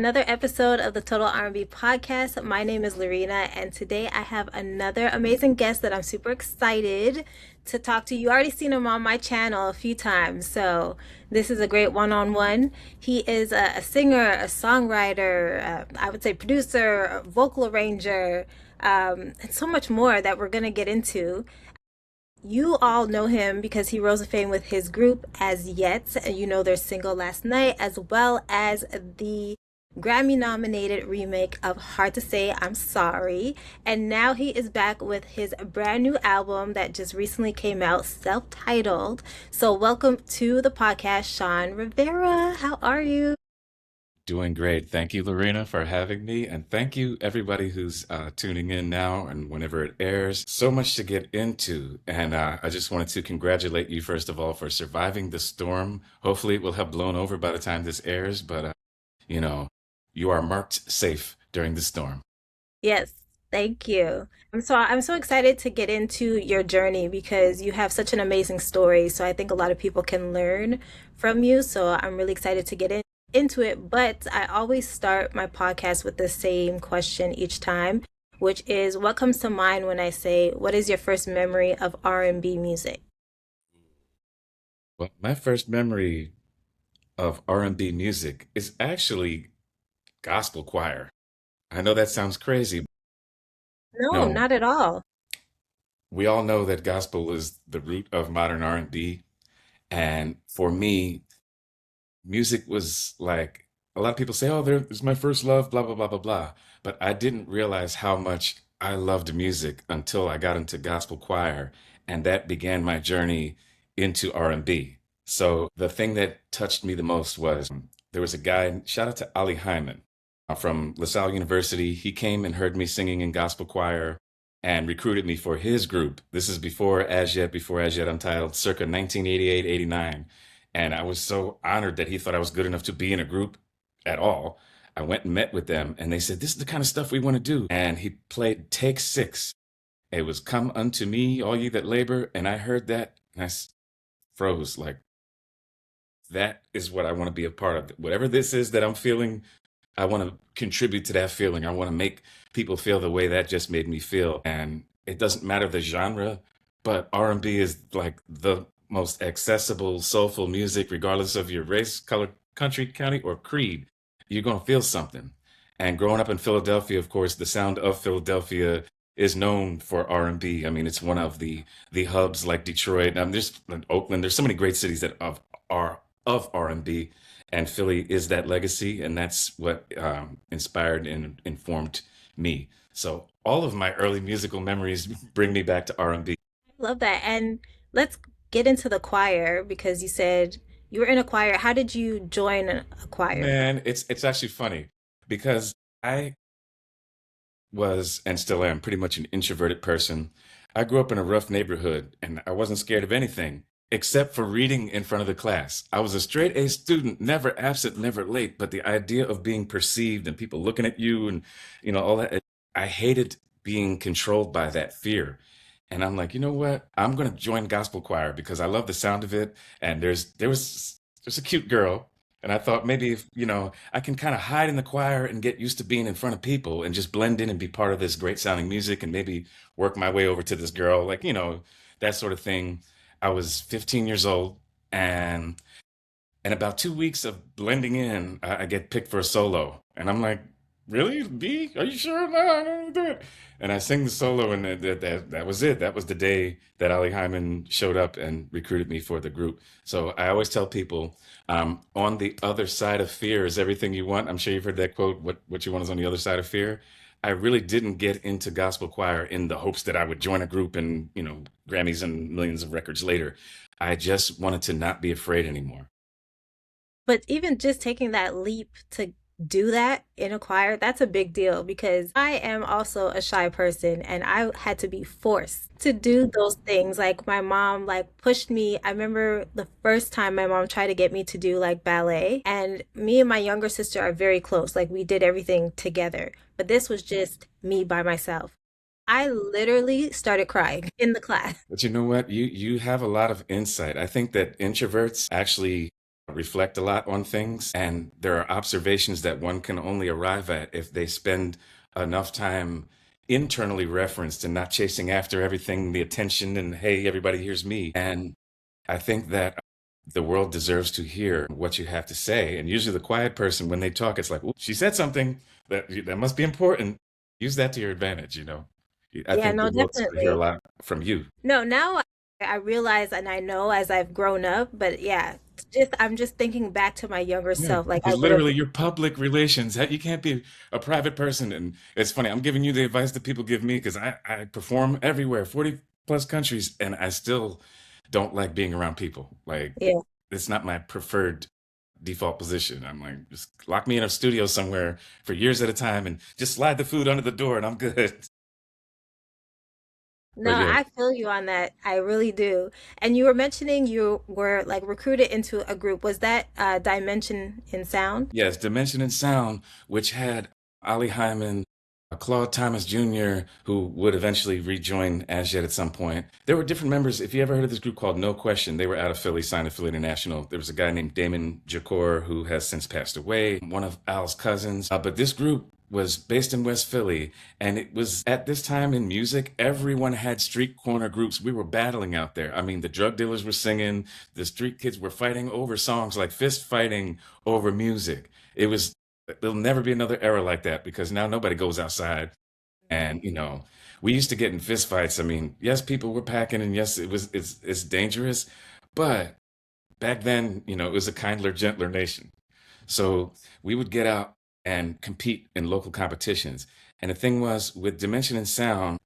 another episode of the Total R&B podcast. My name is Loreena, and today I have another amazing guest that I'm super excited to talk to. You already seen him on my channel a few times, so this is a great one-on-one. He is a singer, a songwriter, I would say producer, vocal arranger, and so much more that we're gonna get into. You all know him because he rose to fame with his group As Yet, and you know their single Last Night, as well as the Grammy-nominated remake of Hard to Say I'm Sorry. And now he is back with his brand new album that just recently came out, self-titled. So welcome to the podcast, Shawn Rivera. How are you? Doing great. Thank you, Lorena, for having me. And thank you, everybody who's tuning in now and whenever it airs. So much to get into. And I just wanted to congratulate you, first of all, for surviving the storm. Hopefully, it will have blown over by the time this airs. But, you know, you are marked safe during the storm. Yes, thank you. I'm so excited to get into your journey because you have such an amazing story. So I think a lot of people can learn from you. So I'm really excited to into it. But I always start my podcast with the same question each time, which is what comes to mind when I say, what is your first memory of R&B music? Well, my first memory of R&B music is actually gospel choir. I know that sounds crazy. No, No, not at all. we all know that gospel is the root of modern R&B. And for me, music was like a lot of people say, "Oh, there is my first love," blah blah blah blah blah. But I didn't realize how much I loved music until I got into gospel choir, and that began my journey into R&B. So the thing that touched me the most was there was a guy. Shout out to Ali Hyman from LaSalle University. He came and heard me singing in gospel choir and recruited me for his group. This is before As Yet Untitled, circa 1988, 89. And I was so honored that he thought I was good enough to be in a group at all. I went and met with them and they said, "This is the kind of stuff we want to do." And he played Take Six. It was "Come Unto Me, All Ye That Labor." And I heard that and froze like, that is what I want to be a part of. Whatever this is that I'm feeling, I want to contribute to that feeling. I want to make people feel the way that just made me feel. And it doesn't matter the genre, but R&B is like the most accessible, soulful music, regardless of your race, color, country, county, or creed. You're going to feel something. And growing up in Philadelphia, of course, the sound of Philadelphia is known for R&B. I mean, it's one of the hubs like Detroit. There's Oakland. There's so many great cities that are of R&B, and Philly is that legacy, and that's what inspired and informed me. So all of my early musical memories bring me back to R&B. I love that. And let's get into the choir because you said you were in a choir. How did you join a choir? Man, it's actually funny because I was and still am pretty much an introverted person. I grew up in a rough neighborhood and I wasn't scared of anything except for reading in front of the class. I was a straight A student, never absent, never late, but the idea of being perceived and people looking at you and all that, I hated being controlled by that fear. And I'm like, you know what? I'm going to join gospel choir because I love the sound of it. And there's a cute girl. And I thought maybe if, I can kind of hide in the choir and get used to being in front of people and just blend in and be part of this great sounding music and maybe work my way over to this girl, like, that sort of thing. I was 15 years old and in about 2 weeks of blending in, I get picked for a solo. And I'm like, "Really? B? Are you sure? No, I don't do it." And I sing the solo, and that was it. That was the day that Ali Hyman showed up and recruited me for the group. So I always tell people, on the other side of fear is everything you want. I'm sure you've heard that quote, what you want is on the other side of fear. I really didn't get into gospel choir in the hopes that I would join a group and, Grammys and millions of records later. I just wanted to not be afraid anymore. But even just taking that leap to do that in a choir, that's a big deal because I am also a shy person and I had to be forced to do those things. Like my mom like pushed me. I remember the first time my mom tried to get me to do like ballet, and me and my younger sister are very close. Like we did everything together. But this was just me by myself. I literally started crying in the class. But you know what? You have a lot of insight. I think that introverts actually reflect a lot on things, and there are observations that one can only arrive at if they spend enough time internally referenced and not chasing after everything, the attention, and hey, everybody hears me. And I think that the world deserves to hear what you have to say. And usually, the quiet person, when they talk, it's like, "Ooh, she said something that must be important. Use that to your advantage." I Yeah, think the no, world should hear a definitely. lot from you. No, now I realize and I know as I've grown up, but yeah, just I'm just thinking back to my younger Yeah, self. Like I because would have, literally your public relations, you can't be a private person. And it's funny, I'm giving you the advice that people give me because I perform everywhere, 40 plus countries, and I still don't like being around people. Like, yeah. it's not my preferred default position. I'm like, just lock me in a studio somewhere for years at a time and just slide the food under the door and I'm good. No, But yeah, I feel you on that. I really do. And you were mentioning you were like recruited into a group. Was that Dimension in Sound? yes, Dimension and Sound, which had Ali Hyman, Claude Thomas Jr., who would eventually rejoin As Yet at some point. There were different members. If you ever heard of this group called No Question, they were out of Philly, signed to Philly International. There was a guy named Damon Jacor who has since passed away, one of Al's cousins. But this group was based in West Philly, and it was at this time in music, everyone had street corner groups. We were battling out there. I mean, the drug dealers were singing, the street kids were fighting over songs, like fist fighting over music. It was There'll never be another era like that because now nobody goes outside. And we used to get in fist fights. I mean, yes, people were packing, and yes, it's dangerous, but back then, it was a kindler, gentler nation. So we would get out and compete in local competitions. And the thing was, with Dimension and Sound,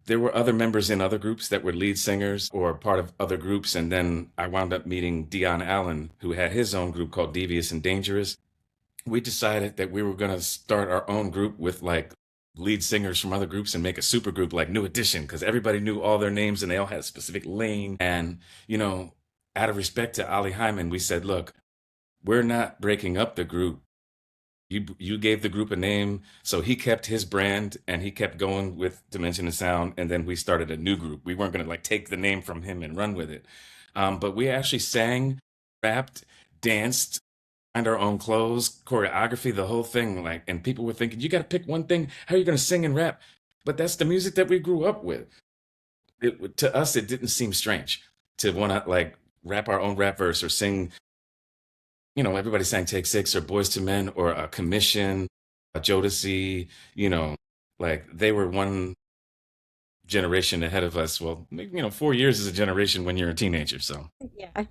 there were other members in other groups that were lead singers or part of other groups. And then I wound up meeting Dion Allen, who had his own group called Devious and Dangerous. We decided that we were going to start our own group with like lead singers from other groups and make a super group like New Edition because everybody knew all their names and they all had a specific lane. And, out of respect to Ali Hyman, we said, look, we're not breaking up the group. You gave the group a name, so he kept his brand and he kept going with Dimension and Sound, and then we started a new group. We weren't going to like take the name from him and run with it, but we actually sang, rapped, danced, find our own clothes, choreography, the whole thing. Like, and people were thinking, you got to pick one thing. How are you going to sing and rap? But that's the music that we grew up with. To us, it didn't seem strange to want to like rap our own rap verse or sing. Everybody sang Take Six or Boys to Men or a Commission, a Jodeci. You know, like they were one generation ahead of us. Well, 4 years is a generation when you're a teenager. So Yeah.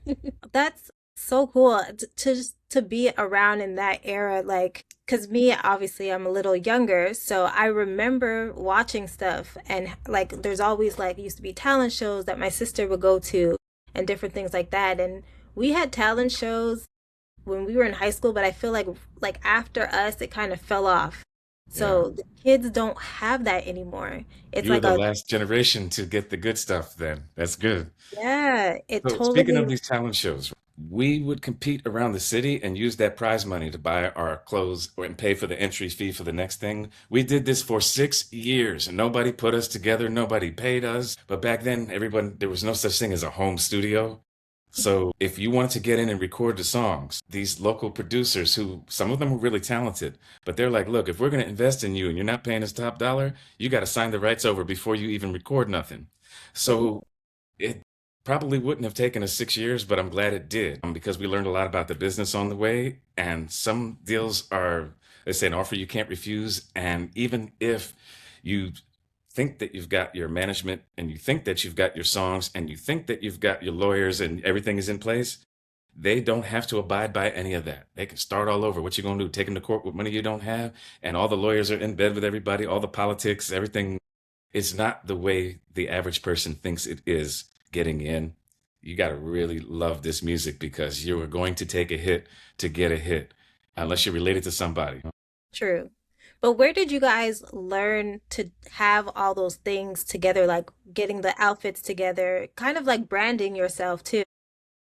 That's so cool to be around in that era, like, because me, obviously, I'm a little younger, so I remember watching stuff, and like, there's always like used to be talent shows that my sister would go to, and different things like that, and we had talent shows when we were in high school, but I feel like after us, it kind of fell off. yeah, So the kids don't have that anymore. It's you were like the a last generation to get the good stuff. Then that's good. yeah, it So speaking of totally these talent shows, we would compete around the city and use that prize money to buy our clothes and pay for the entry fee for the next thing. We did this for 6 years and nobody put us together. Nobody paid us. But back then, everyone, there was no such thing as a home studio. So if you wanted to get in and record the songs, these local producers who some of them were really talented, but they're like, look, if we're going to invest in you and you're not paying us top dollar, you got to sign the rights over before you even record nothing. So it probably wouldn't have taken us 6 years, but I'm glad it did because we learned a lot about the business on the way. And some deals are, they say, an offer you can't refuse. And even if you think that you've got your management and you think that you've got your songs and you think that you've got your lawyers and everything is in place, they don't have to abide by any of that. They can start all over. What you gonna do? Take them to court with money you don't have, and all the lawyers are in bed with everybody, all the politics, everything. It's not the way the average person thinks it is getting in. You got to really love this music because you are going to take a hit to get a hit, unless you're related to somebody. true. But where did you guys learn to have all those things together, like getting the outfits together, kind of like branding yourself too?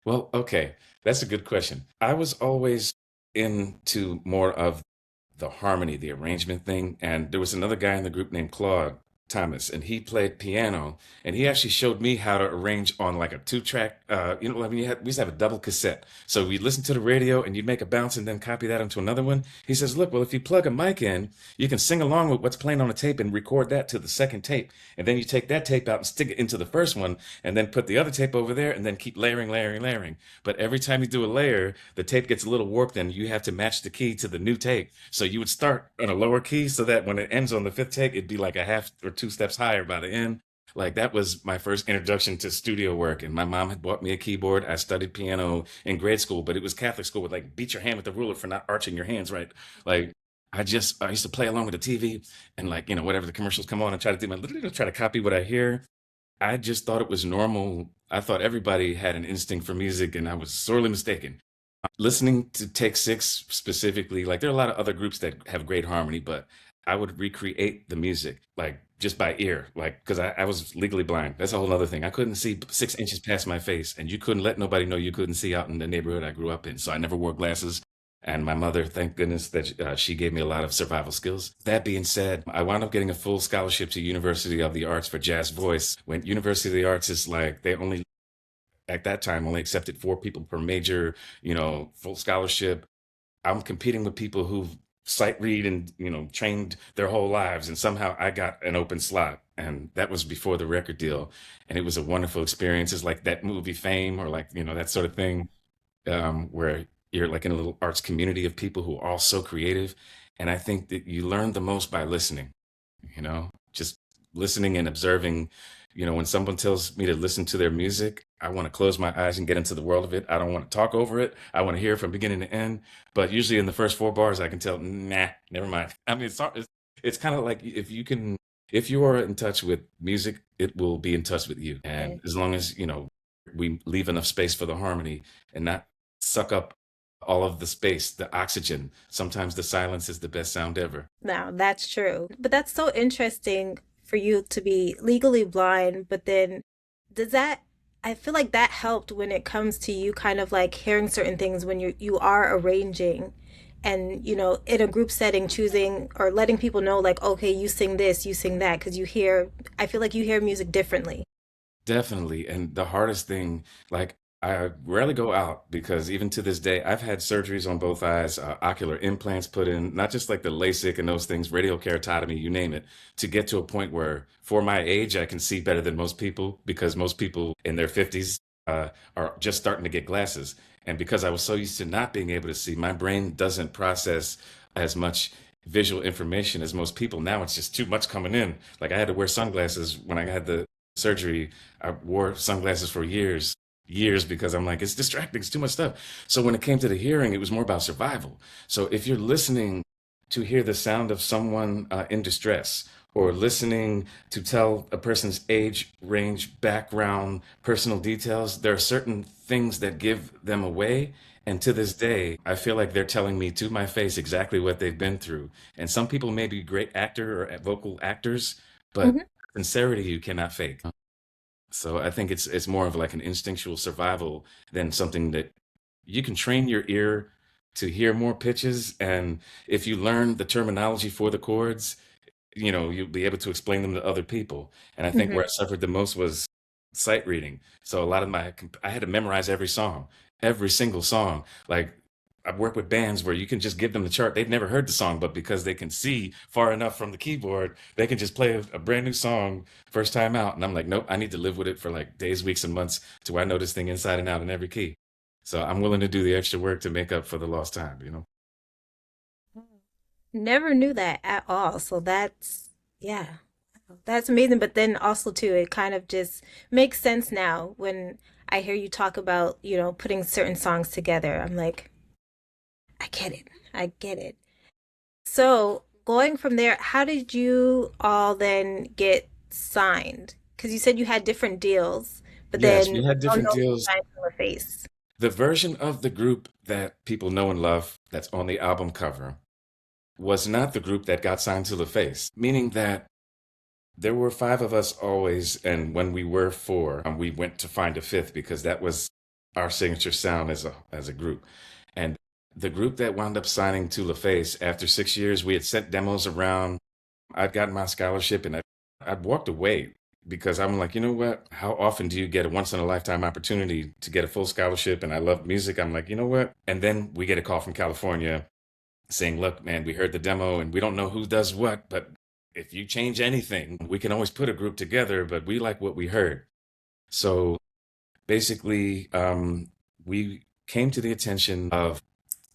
Well, okay, that's a good question. I was always into more of the harmony, the arrangement thing, and there was another guy in the group named Claude. Thomas, and he played piano, and he actually showed me how to arrange on like a two-track. Like we used to have a double cassette, so we listen to the radio, and you'd make a bounce and then copy that into another one. He says, "Look, well, if you plug a mic in, you can sing along with what's playing on the tape and record that to the second tape, and then you take that tape out and stick it into the first one, and then put the other tape over there, and then keep layering, layering, layering. But every time you do a layer, the tape gets a little warped, and you have to match the key to the new tape. So you would start on a lower key, so that when it ends on the fifth tape, it'd be like a half or two steps higher by the end." Like that was my first introduction to studio work. And my mom had bought me a keyboard. I studied piano in grade school, but it was Catholic school with like beat your hand with the ruler for not arching your hands right. Like I used to play along with the TV and like, whatever the commercials come on and try to do my little try to copy what I hear. I just thought it was normal. I thought everybody had an instinct for music, and I was sorely mistaken. Listening to Take Six specifically, like there are a lot of other groups that have great harmony, but I would recreate the music like just by ear, like because I was legally blind. That's a whole other thing. I couldn't see 6 inches past my face, and you couldn't let nobody know you couldn't see out in the neighborhood I grew up in. So I never wore glasses. And my mother, thank goodness that she gave me a lot of survival skills. That being said, I wound up getting a full scholarship to University of the Arts for jazz voice. When University of the Arts is like they only at that time only accepted 4 people per major, full scholarship. I'm competing with people who've sight read and, trained their whole lives. And somehow I got an open slot. And that was before the record deal. And it was a wonderful experience. It's like that movie Fame or like, that sort of thing, where you're like in a little arts community of people who are all so creative. And I think that you learn the most by listening, just listening and observing. When someone tells me to listen to their music, I want to close my eyes and get into the world of it. I don't want to talk over it. I want to hear it from beginning to end. But usually in the first 4 bars, I can tell, nah, never mind. I mean, it's kind of like if you are in touch with music, it will be in touch with you. And Okay. as long as, we leave enough space for the harmony and not suck up all of the space, the oxygen, sometimes the silence is the best sound ever. Now, that's true. But that's so interesting for you to be legally blind, but then does that I feel like that helped when it comes to you kind of like hearing certain things when you are arranging and in a group setting choosing or letting people know like okay, you sing this, you sing that because I feel like you hear music differently. Definitely. And the hardest thing, like, I rarely go out because even to this day, I've had surgeries on both eyes, ocular implants put in, not just like the LASIK and those things, radiokeratotomy, you name it, to get to a point where, for my age, I can see better than most people because most people in their 50s are just starting to get glasses. And because I was so used to not being able to see, my brain doesn't process as much visual information as most people. Now it's just too much coming in. Like I had to wear sunglasses when I had the surgery. I wore sunglasses for years because I'm like, it's distracting, it's too much stuff. So when it came to the hearing, it was more about survival. So if you're listening to hear the sound of someone in distress, or listening to tell a person's age range, background, personal details, there are certain things that give them away. And to this day, I feel like they're telling me to my face exactly what they've been through. And some people may be great actor or vocal actors, but Hmm. sincerity you cannot fake. So I think it's more of like an instinctual survival than something that you can train your ear to hear more pitches. And if you learn the terminology for the chords, you'll be able to explain them to other people. And I think Hmm. where I suffered the most was sight reading. So a lot of I had to memorize every song, every single song. Like I've worked with bands where you can just give them the chart. They've never heard the song, but because they can see far enough from the keyboard, they can just play a brand new song first time out. And I'm like, nope, I need to live with it for like days, weeks, and months to where I know this thing inside and out in every key. So I'm willing to do the extra work to make up for the lost time. Never knew that at all. So yeah, that's amazing. But then also too, it kind of just makes sense now when I hear you talk about, putting certain songs together. I'm like, I get it. I get it. So going from there, how did you all then get signed? Because you said you had different deals, but Yes, then we had I don't different know who deals. signed to the face. The version of the group that people know and love that's on the album cover was not the group that got signed to LaFace, meaning that there were 5 of us always, and when we were 4, we went to find a fifth because that was our signature sound as a group. And the group that wound up signing to LaFace after 6 years, we had sent demos around. I'd gotten my scholarship and I I'd walked away because I'm like, you know what? How often do you get a once in a lifetime opportunity to get a full scholarship? And I love music. I'm like, you know what? And then we get a call from California saying, look, man, we heard the demo and we don't know who does what, but if you change anything, we can always put a group together, but we like what we heard. So basically, we came to the attention of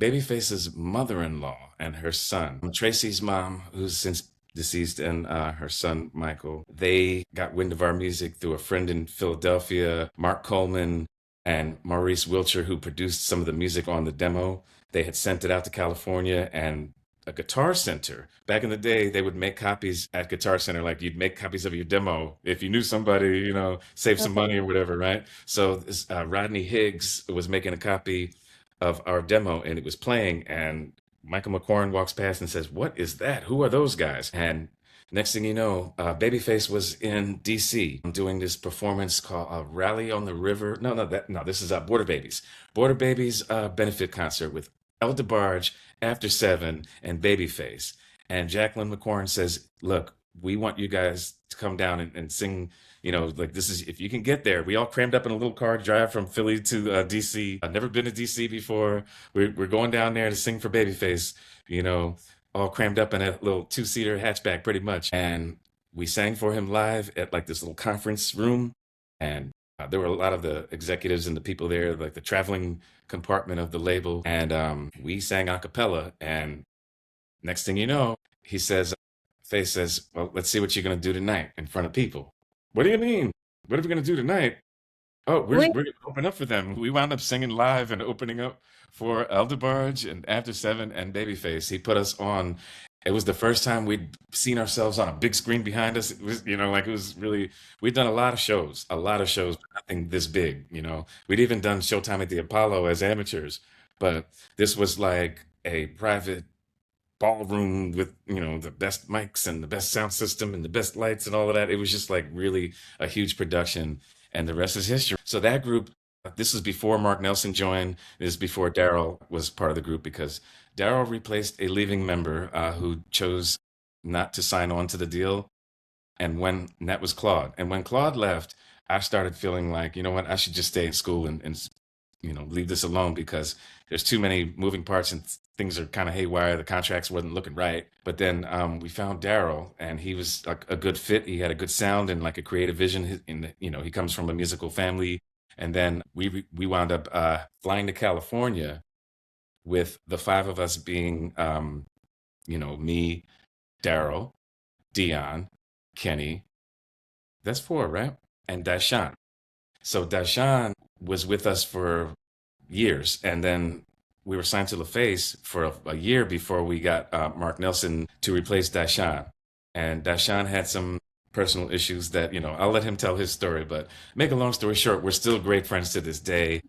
Babyface's mother-in-law and her son. Tracy's mom, who's since deceased, and her son, Michael, they got wind of our music through a friend in Philadelphia, Mark Coleman, and Maurice Wiltshire, who produced some of the music on the demo. They had sent it out to California, and a Guitar Center. Back in the day, they would make copies at Guitar Center, like you'd make copies of your demo if you knew somebody, save some money or whatever, right? So this, Rodney Higgs was making a copy of our demo and it was playing, and Michael McCorn walks past and says, "What is that? Who are those guys?" And next thing you know, Babyface was in DC doing this performance called Rally on the River. No, this is Border Babies. Border Babies benefit concert with El DeBarge, After Seven, and Babyface. And Jacqueline McCorn says, "Look, we want you guys to come down and sing. Like this is if you can get there." We all crammed up in a little car, drive from Philly to DC. I've never been to DC before. We're going down there to sing for Babyface. You know, all crammed up in a little two-seater hatchback, pretty much. And we sang for him live at like this little conference room, and there were a lot of the executives and the people there, like the traveling compartment of the label, and we sang a cappella. And next thing you know, he says, Face says, "Well, let's see what you're gonna do tonight in front of people." What do you mean? What are we gonna do tonight? Oh, Wait, we're gonna open up for them. We wound up singing live and opening up for Elderbarge and After Seven and Babyface. He put us on. It was the first time we'd seen ourselves on a big screen behind us. It was, like it was really. We'd done a lot of shows, but nothing this big. We'd even done Showtime at the Apollo as amateurs, but this was like a private ballroom with the best mics and the best sound system and the best lights and all of that. It was just like really a huge production, and the rest is history. So that group, this was before Mark Nelson joined. This is before Daryl was part of the group, because Daryl replaced a leaving member who chose not to sign on to the deal, and that was Claude. And when Claude left, I started feeling like, you know what, I should just stay in school and leave this alone, because there's too many moving parts and things are kind of haywire. The contracts wasn't looking right. But then we found Daryl, and he was a good fit. He had a good sound and like a creative vision. He comes from a musical family. And then we wound up flying to California with the five of us being, me, Daryl, Dion, Kenny. That's four, right? And Dashawn. So Dashawn was with us for years, and then we were signed to LaFace for a year before we got Mark Nelson to replace Dashawn. And Dashawn had some personal issues that, I'll let him tell his story, but make a long story short, we're still great friends to this day,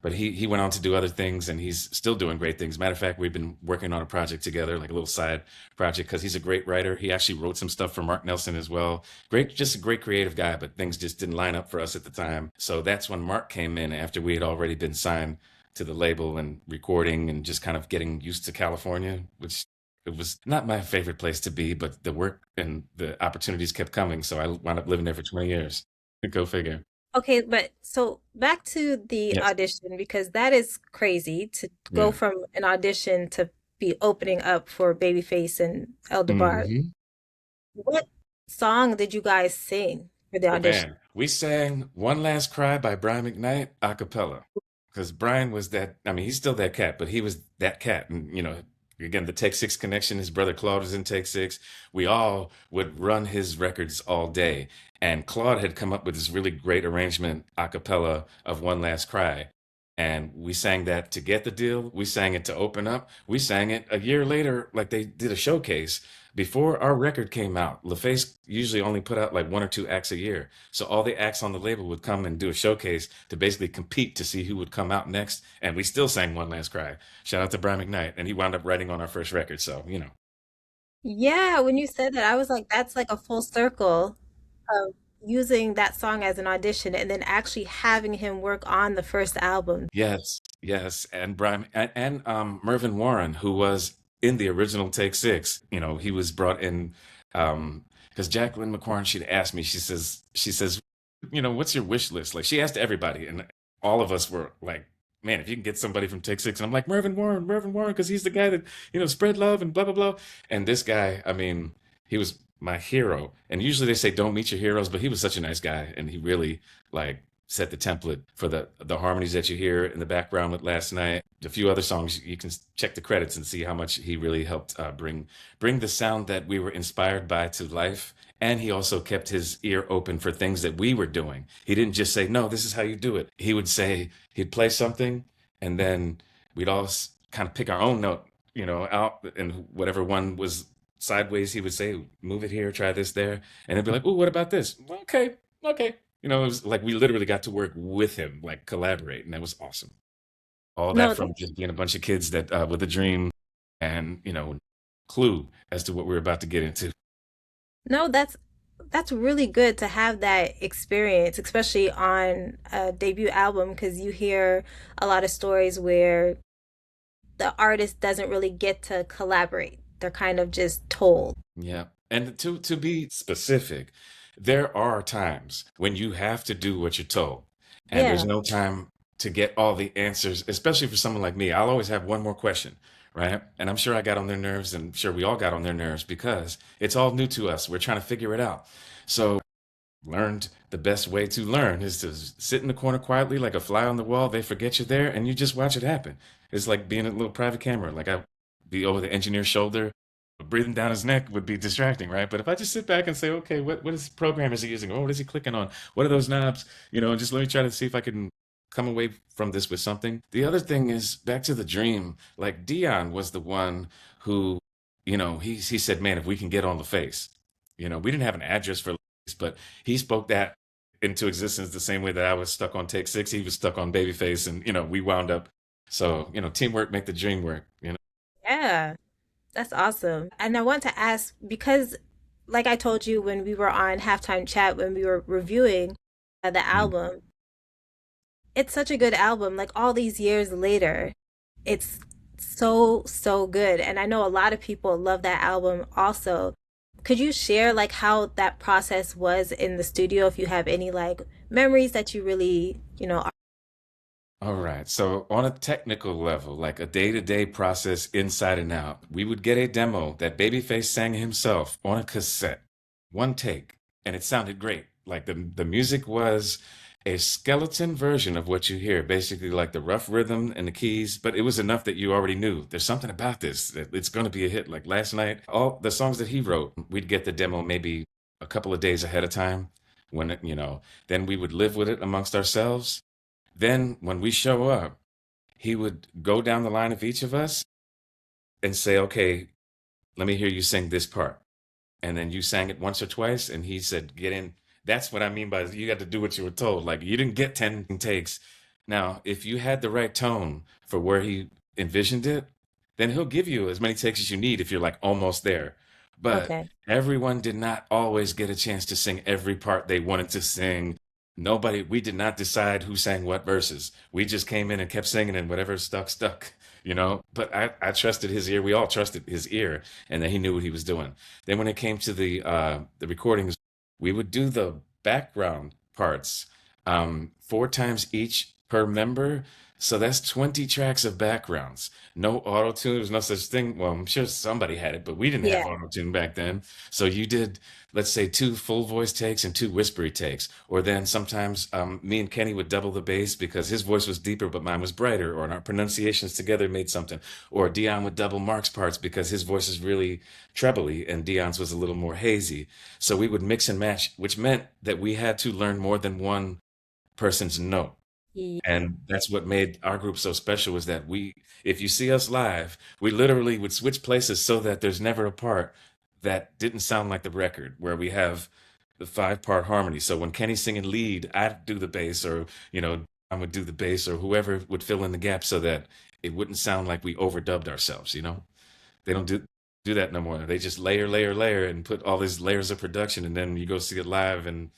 but he went on to do other things, and he's still doing great things. Matter of fact, we've been working on a project together, like a little side project, because he's a great writer. He actually wrote some stuff for Mark Nelson as well. Just a great creative guy, but things just didn't line up for us at the time. So that's when Mark came in, after we had already been signed to the label and recording and just kind of getting used to California, which it was not my favorite place to be, but the work and the opportunities kept coming. So I wound up living there for 20 years. Go figure. okay, but so back to the Yes. audition, because that is crazy to go Yeah. from an audition to be opening up for Babyface and Eldebar. Hmm. What song did you guys sing for the Oh audition? man, we sang "One Last Cry" by Brian McKnight a cappella, because Brian was that. I mean, he's still that cat, but he was that cat. And again, the Take Six connection. His brother Claude was in Take Six. We all would run his records all day, and Claude had come up with this really great arrangement a cappella of "One Last Cry." And we sang that to get the deal. We sang it to open up. We sang it a year later, like they did a showcase before our record came out. LaFace usually only put out like one or two acts a year. So all the acts on the label would come and do a showcase to basically compete to see who would come out next. And we still sang "One Last Cry." Shout out to Brian McKnight. And he wound up writing on our first record. So. Yeah, when you said that, I was like, that's like a full circle of using that song as an audition and then actually having him work on the first album. Yes, yes. And Brian and Mervyn Warren, who was in the original Take Six, he was brought in. because Jacqueline McQuarrie, she'd asked me, she says, what's your wish list? Like she asked everybody, and all of us were like, man, if you can get somebody from Take Six, and I'm like Mervyn Warren, because he's the guy that spread love and blah blah blah. And this guy, I mean, he was my hero. And usually they say don't meet your heroes, but he was such a nice guy, and he really like set the template for the harmonies that you hear in the background with Last Night. A few other songs, you can check the credits and see how much he really helped bring the sound that we were inspired by to life. And he also kept his ear open for things that we were doing. He didn't just say, no, this is how you do it. He would say, he'd play something, and then we'd all kind of pick our own note, out, and whatever one was sideways, he would say, move it here, try this there. And they'd be like, oh, what about this? Okay, okay. It was like we literally got to work with him, like collaborate, and that was awesome. All that No, from just being a bunch of kids that with a dream and clue as to what we were about to get into. no, that's really good to have that experience, especially on a debut album, because you hear a lot of stories where the artist doesn't really get to collaborate. They're kind of just told. Yeah. And to be specific, there are times when you have to do what you're told. And there's Yeah. no time to get all the answers, especially for someone like me. I'll always have one more question, right? And I'm sure I got on their nerves, and sure we all got on their nerves because it's all new to us. We're trying to figure it out. So learned the best way to learn is to sit in the corner quietly like a fly on the wall. They forget you're there and you just watch it happen. It's like being a little private camera. Like I'd be over the engineer's shoulder, breathing down his neck would be distracting, right? But if I just sit back and say, okay, what is program is he using? Oh, what is he clicking on? What are those knobs? And just let me try to see if I can come away from this with something. The other thing is back to the dream. Like Dion was the one who, he said, man, if we can get on the face, we didn't have an address for, but he spoke that into existence the same way that I was stuck on Take Six. He was stuck on Babyface, and we wound up. So teamwork make the dream work. Yeah. That's awesome. And I want to ask because, like I told you when we were on halftime chat, when we were reviewing the Mm. album, it's such a good album. Like all these years later, it's so, so good. And I know a lot of people love that album also. Could you share like how that process was in the studio if you have any like memories that you really, All right. So on a technical level, like a day-to-day process inside and out, we would get a demo that Babyface sang himself on a cassette, one take, and it sounded great. Like the music was a skeleton version of what you hear, basically like the rough rhythm and the keys, but it was enough that you already knew there's something about this that it's going to be a hit. Like Last Night, all the songs that he wrote, we'd get the demo maybe a couple of days ahead of time when then we would live with it amongst ourselves. Then when we show up, he would go down the line of each of us and say, okay, let me hear you sing this part. And then you sang it once or twice, and he said, get in. That's what I mean by you got to do what you were told. Like you didn't get 10 takes. Now, if you had the right tone for where he envisioned it, then he'll give you as many takes as you need if you're like almost there. But okay. everyone did not always get a chance to sing every part they wanted to sing. Nobody, we did not decide who sang what verses. We just came in and kept singing, and whatever stuck, stuck. But I trusted his ear. We all trusted his ear, and that he knew what he was doing. Then when it came to the recordings, we would do the background parts 4 times each per member. So that's 20 tracks of backgrounds. No auto tune. There's no such thing. Well, I'm sure somebody had it, but we didn't have Yeah. auto tune back then. So you did, let's say, 2 full voice takes and 2 whispery takes. Or then sometimes me and Kenny would double the bass because his voice was deeper, but mine was brighter. Or our pronunciations together made something. Or Dion would double Mark's parts because his voice is really trebly and Dion's was a little more hazy. So we would mix and match, which meant that we had to learn more than one person's note. Yeah. And that's what made our group so special is that if you see us live, we literally would switch places so that there's never a part that didn't sound like the record where we have the 5-part harmony. So when Kenny's singing lead, I'd do the bass, or, I would do the bass, or whoever would fill in the gap so that it wouldn't sound like we overdubbed ourselves. They don't do that no more. They just layer, layer, layer and put all these layers of production, and then you go see it live, and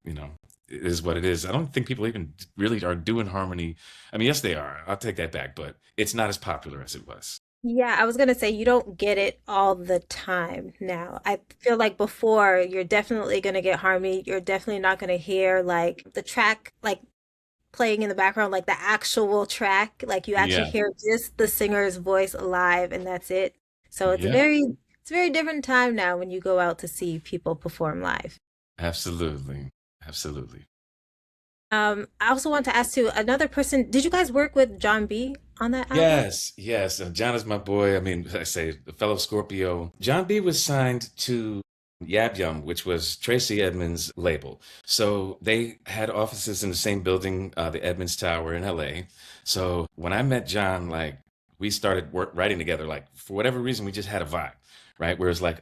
you know, it is what it is. I don't think people even really are doing harmony. I mean, yes, they are. I'll take that back, but it's not as popular as it was. Yeah, I was gonna say you don't get it all the time now. I feel like before you're definitely gonna get Harmony. You're definitely not gonna hear like the track like playing in the background, like the actual track. Like you actually Yeah. hear just the singer's voice live and that's it. So Yeah. it's a very different time now when you go out to see people perform live. Absolutely. Absolutely. I also want to ask too, another person, did you guys work with Jon B on that album? Yes, yes. And John is my boy. I mean, I say the fellow Scorpio. Jon B was signed to Yab Yum, which was Tracy Edmonds' label. So they had offices in the same building, the Edmonds Tower in LA. So when I met John, like we started writing together, like for whatever reason, we just had a vibe, right? Where it's like,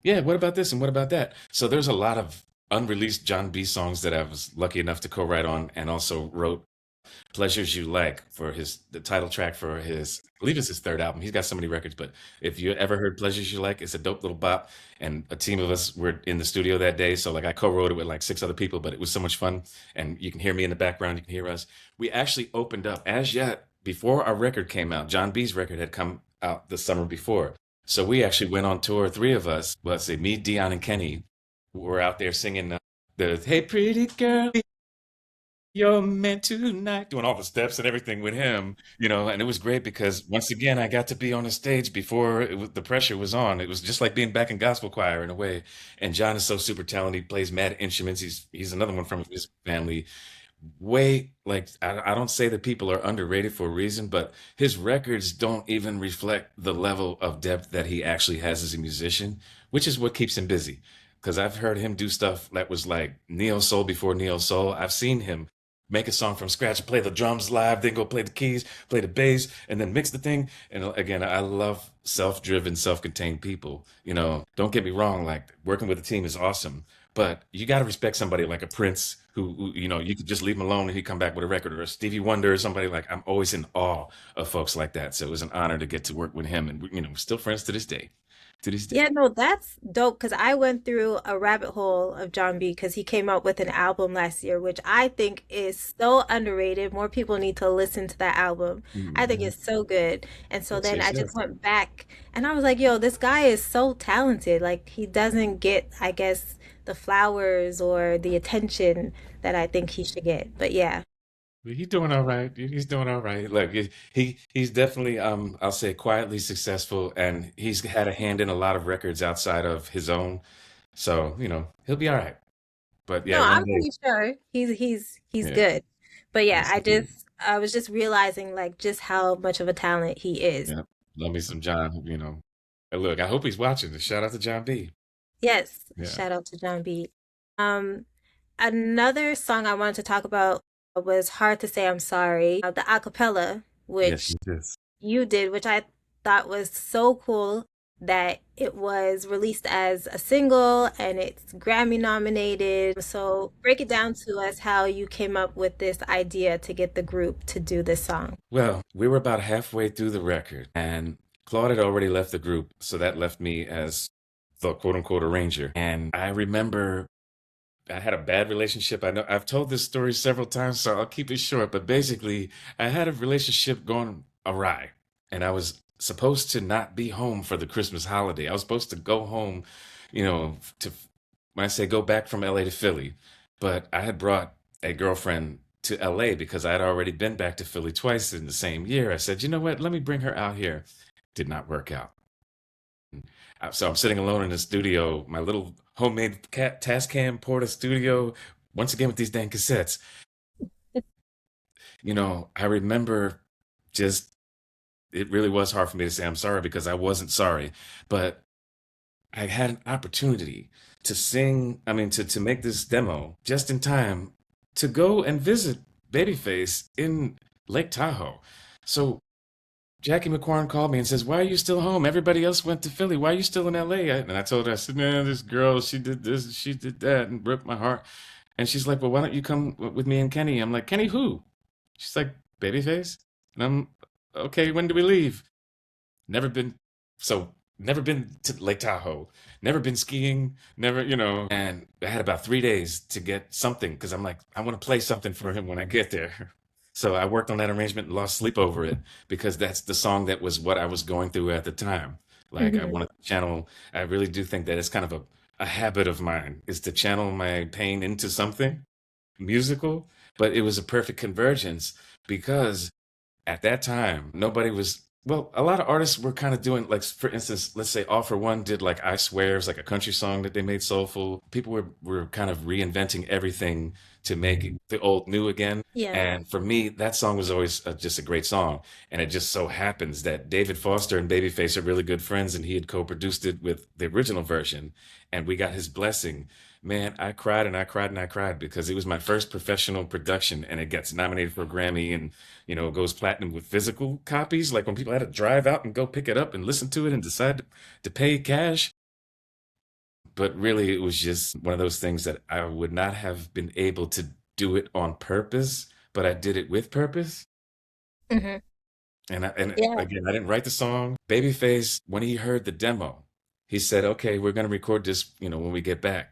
yeah, what about this and what about that? So there's a lot of unreleased Jon B songs that I was lucky enough to co-write on and also wrote Pleasures You Like for the title track for his, I believe it's his third album. He's got so many records, but if you ever heard Pleasures You Like, it's a dope little bop. And a team of us were in the studio that day. So like I co-wrote it with like six other people, but it was so much fun. And you can hear me in the background, you can hear us. We actually opened up as yet before our record came out. Jon B's record had come out the summer before. So we actually went on tour, three of us, well, let's say me, Dion, and Kenny were out there singing the Hey Pretty Girl, you're meant tonight, doing all the steps and everything with him, and it was great because once again, I got to be on the stage before the pressure was on. It was just like being back in gospel choir in a way. And John is so super talented. He plays mad instruments. He's another one from his family, way like I don't say that people are underrated for a reason, but his records don't even reflect the level of depth that he actually has as a musician, which is what keeps him busy. Because I've heard him do stuff that was like neo soul before neo soul. I've seen him make a song from scratch, play the drums live, then go play the keys, play the bass, and then mix the thing. And again, I love self-driven, self-contained people. Don't get me wrong, like working with a team is awesome, but you got to respect somebody like a Prince who you could just leave him alone and he'd come back with a record, or a Stevie Wonder or somebody. Like I'm always in awe of folks like that. So it was an honor to get to work with him, and we're still friends to this day. To this day. Yeah, no, that's dope because I went through a rabbit hole of John B because he came out with an album last year, which I think is so underrated. More people need to listen to that album. I think Mhm. it's so good. And so then Yes, I yes. just went back and I was like, yo, this guy is so talented. Like he doesn't get, I guess, the flowers or the attention that I think he should get. But yeah. He's doing all right. He's doing all right. Look, he's definitely I'll say quietly successful, and he's had a hand in a lot of records outside of his own. So, he'll be all right. But yeah, No, one I'm day, pretty sure he's yeah, good. But yeah, yes indeed. I was just realizing like just how much of a talent he is. Yeah. Love me some John. And look, I hope he's watching. Shout out to Jon B. Yes, Yeah. shout out to Jon B. Um, Another song I wanted to talk about was Hard to Say I'm Sorry, the acapella, Yes, which yes. you did, which I thought was so cool that it was released as a single and it's Grammy nominated. So break it down to us how you came up with this idea to get the group to do this song. Well, we were about halfway through the record, and Claude had already left the group, so that left me as the quote unquote arranger. And I remember I had a bad relationship. I know I've told this story several times, so I'll keep it short. But basically, I had a relationship going awry, and I was supposed to not be home for the Christmas holiday. I was supposed to go home, to when I say go back from LA to Philly, but I had brought a girlfriend to LA because I had already been back to Philly twice in the same year. I said, you know what? Let me bring her out here. Did not work out. So I'm sitting alone in the studio, my little homemade Tascam Porta studio, once again with these dang cassettes. I remember just, it really was hard for me to say I'm sorry because I wasn't sorry, but I had an opportunity to sing, I mean, to make this demo just in time to go and visit Babyface in Lake Tahoe. So Jackie McQuarrie called me and says, "Why are you still home? Everybody else went to Philly. Why are you still in LA?" And I told her, I said, "Man, this girl, she did this, she did that, and ripped my heart." And she's like, "Well, why don't you come with me and Kenny?" I'm like, "Kenny who?" She's like, "Babyface." And I'm, "Okay, when do we leave?" Never been, never been to Lake Tahoe, never been skiing, never. And I had about 3 days to get something because I'm like, I want to play something for him when I get there. So I worked on that arrangement and lost sleep over it because that's the song that was what I was going through at the time. Like I Hmm. wanted to channel, I really do think that it's kind of a habit of mine is to channel my pain into something musical, but it was a perfect convergence because at that time, nobody was, well, a lot of artists were kind of doing, like, for instance, let's say All for One did like I Swears, like a country song that they made soulful. People were kind of reinventing everything to make the old new again. Yeah. And for me, that song was always just a great song. And it just so happens that David Foster and Babyface are really good friends, and he had co-produced it with the original version. And we got his blessing. Man, I cried and I cried and I cried because it was my first professional production, and it gets nominated for a Grammy, and it goes platinum with physical copies. Like when people had to drive out and go pick it up and listen to it and decide to pay cash. But really, it was just one of those things that I would not have been able to do it on purpose, but I did it with purpose. Hmm. And Yeah. again, I didn't write the song. Babyface, when he heard the demo, he said, "Okay, we're going to record this, when we get back."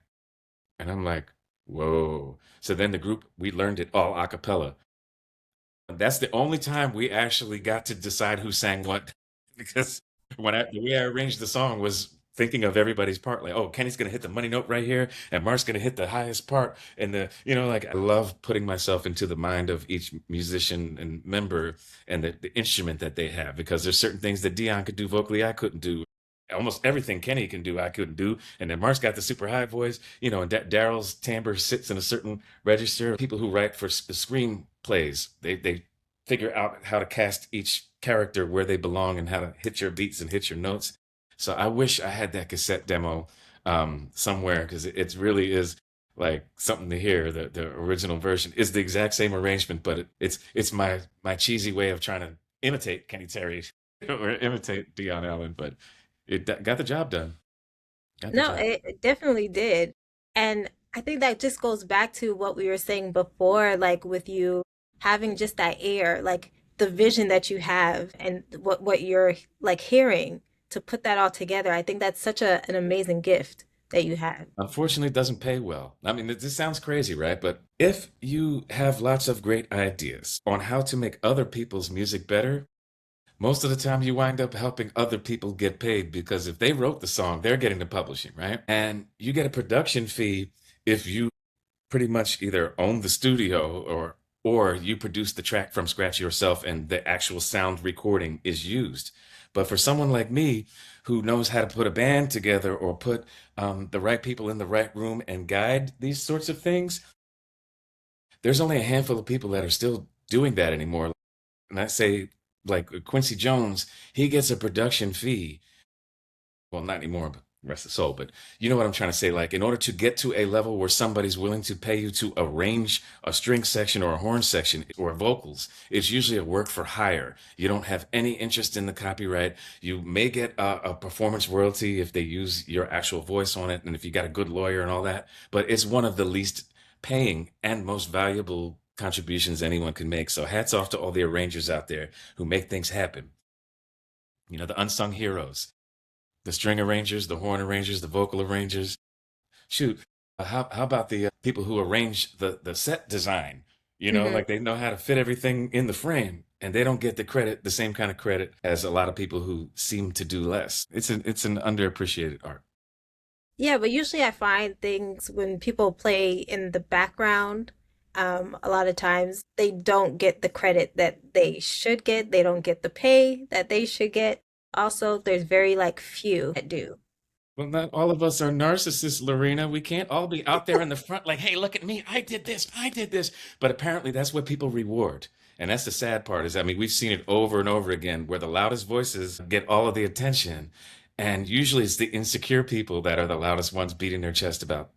And I'm like, "Whoa." So then the group, we learned it all a cappella. That's the only time we actually got to decide who sang what, because the way I arranged the song was thinking of everybody's part. Like, oh, Kenny's gonna hit the money note right here, and Mark's gonna hit the highest part, and like I love putting myself into the mind of each musician and member and the instrument that they have, because there's certain things that Dion could do vocally I couldn't do. Almost everything Kenny can do, I couldn't do. And then Mark's got the super high voice, and Daryl's timbre sits in a certain register. People who write for screenplays, they figure out how to cast each character where they belong and how to hit your beats and hit your notes. So I wish I had that cassette demo somewhere, because it really is like something to hear. The original version is the exact same arrangement, but it's my cheesy way of trying to imitate Kenny Terry or imitate Dion Allen, but it got the job done. Got the No, job. it definitely did. And I think that just goes back to what we were saying before, like with you having just that air, like the vision that you have and what you're like hearing to put that all together. I think that's such an amazing gift that you have. Unfortunately, it doesn't pay well. I mean, this sounds crazy, right? But if you have lots of great ideas on how to make other people's music better, most of the time you wind up helping other people get paid, because if they wrote the song, they're getting the publishing, right? And you get a production fee if you pretty much either own the studio, or you produce the track from scratch yourself and the actual sound recording is used. But for someone like me who knows how to put a band together or put the right people in the right room and guide these sorts of things, there's only a handful of people that are still doing that anymore. And I say, like Quincy Jones, he gets a production fee. Well, not anymore, but rest of the soul. But you know what I'm trying to say? Like, in order to get to a level where somebody's willing to pay you to arrange a string section or a horn section or vocals, it's usually a work for hire. You don't have any interest in the copyright. You may get a performance royalty if they use your actual voice on it, and if you got a good lawyer and all that. But it's one of the least paying and most valuable contributions anyone can make. So hats off to all the arrangers out there who make things happen. The unsung heroes, the string arrangers, the horn arrangers, the vocal arrangers. Shoot, how about the people who arrange the set design? Hmm. Like they know how to fit everything in the frame, and they don't get the same kind of credit as a lot of people who seem to do less. It's an underappreciated art. Yeah, but usually I find things when people play in the background, a lot of times they don't get the credit that they should get. They don't get the pay that they should get. Also, there's very like few that do. Well, not all of us are narcissists, Lorena. We can't all be out there in the front like, hey, look at me. I did this. I did this. But apparently that's what people reward. And that's the sad part is, I mean, we've seen it over and over again where the loudest voices get all of the attention. And usually it's the insecure people that are the loudest ones beating their chest about.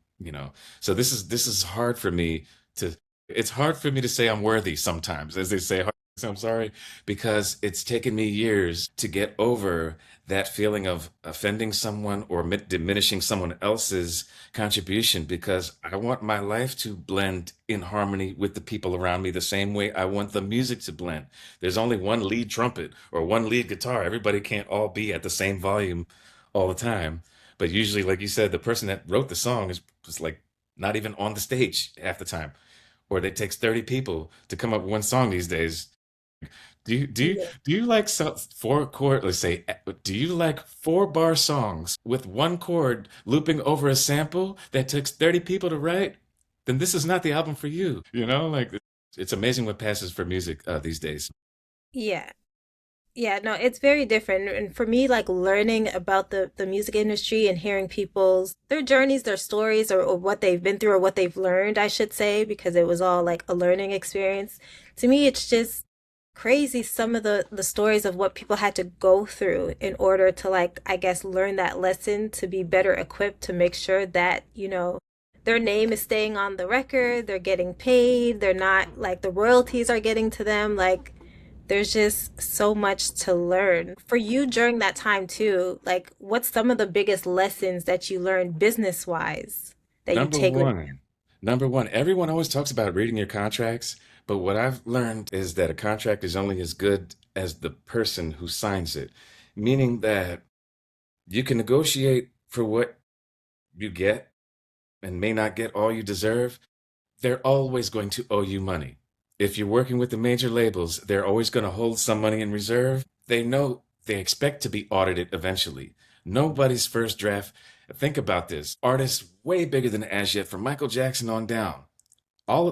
So this is hard for me to, it's hard for me to say I'm worthy sometimes, as they say. So I'm sorry, because it's taken me years to get over that feeling of offending someone or diminishing someone else's contribution, because I want my life to blend in harmony with the people around me the same way I want the music to blend. There's only one lead trumpet or one lead guitar. Everybody can't all be at the same volume all the time. But usually, like you said, the person that wrote the song is like not even on the stage half the time. or it takes 30 people to come up with one song these days. Yeah. Do you like four chord, let's say, do you like 4 bar songs with one chord looping over a sample that takes 30 people to write? Then this is not the album for you. You know, like it's amazing what passes for music these days. Yeah. Yeah, no, it's very different. And for me, like learning about the music industry and hearing people's their journeys, their stories, or what they've been through or what they've learned, I should say, because it was all like a learning experience. To me, it's just crazy some of the stories of what people had to go through in order to like, I guess, learn that lesson to be better equipped to make sure that, their name is staying on the record, they're getting paid, they're not like the royalties are getting to them. Like there's just so much to learn. For you during that time too, like what's some of the biggest lessons that you learned business wise that you Number take with one, number one, everyone always talks about reading your contracts, but what I've learned is that a contract is only as good as the person who signs it, meaning that you can negotiate for what you get and may not get all you deserve. They're always going to owe you money. If you're working with the major labels, they're always going to hold some money in reserve. They know they expect to be audited eventually. Nobody's first draft. Think about this. Artists way bigger than As Yet, from Michael Jackson on down.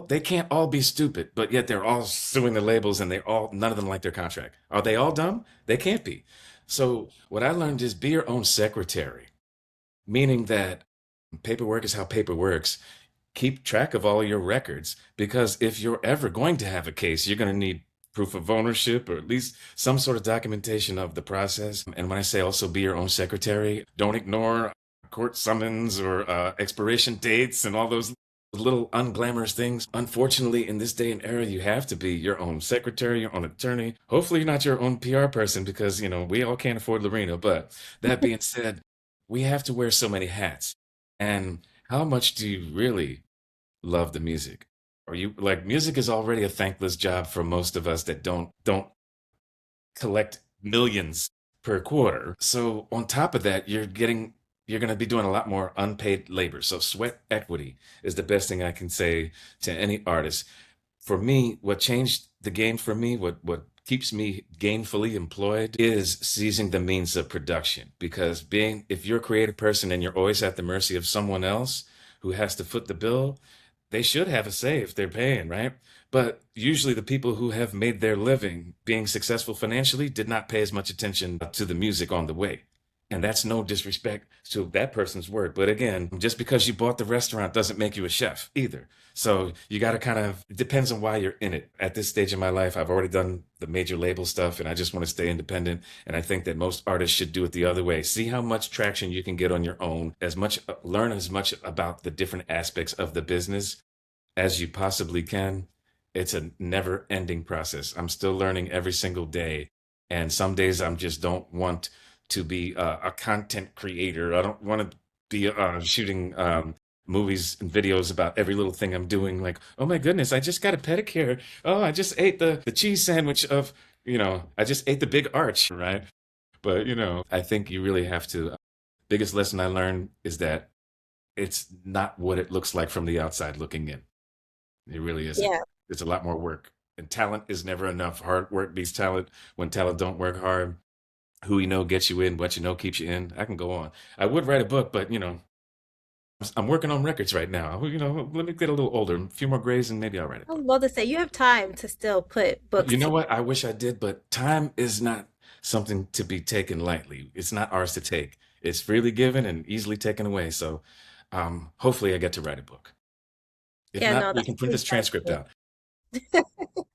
They can't all be stupid, but yet they're all suing the labels and none of them like their contract. Are they all dumb? They can't be. So what I learned is be your own secretary, meaning that paperwork is how paper works. Keep track of all your records, because if you're ever going to have a case, you're going to need proof of ownership or at least some sort of documentation of the process. And when I say also be your own secretary, don't ignore court summons or expiration dates and all those little unglamorous things. Unfortunately, in this day and era, you have to be your own secretary, your own attorney. Hopefully, you're not your own PR person, because, we all can't afford Loreena. But that being said, we have to wear so many hats. And how much do you really love the music? Or you like music is already a thankless job for most of us that don't collect millions per quarter. So on top of that, you're going to be doing a lot more unpaid labor. So sweat equity is the best thing I can say to any artist. For me, what changed the game for me, what keeps me gainfully employed, is seizing the means of production. Because if you're a creative person and you're always at the mercy of someone else who has to foot the bill, they should have a say if they're paying, right? But usually the people who have made their living being successful financially did not pay as much attention to the music on the way. And that's no disrespect to that person's work. But again, just because you bought the restaurant doesn't make you a chef either. So you got to it depends on why you're in it. At this stage in my life, I've already done the major label stuff and I just want to stay independent. And I think that most artists should do it the other way. See how much traction you can get on your own, learn as much about the different aspects of the business as you possibly can. It's a never ending process. I'm still learning every single day. And some days I'm just don't want to be a content creator. I don't want to be shooting movies and videos about every little thing I'm doing. Like, oh my goodness, I just got a pedicure. Oh, I just ate the cheese sandwich of, I just ate the big arch, right? But, I think you really have to. Biggest lesson I learned is that it's not what it looks like from the outside looking in. It really isn't. yeah. It's a lot more work. And talent is never enough. Hard work beats talent. When talent don't work hard, who you know gets you in, what you know keeps you in. I can go on. I would write a book, but I'm working on records right now. Let me get a little older, a few more grades, and maybe I'll write a I was book. about to say you have time to still put books You know to what? I wish I did, but time is not something to be taken lightly. It's not ours to take. It's freely given and easily taken away. So, hopefully, I get to write a book. If yeah, not, no, we that can print would be this transcript good. out.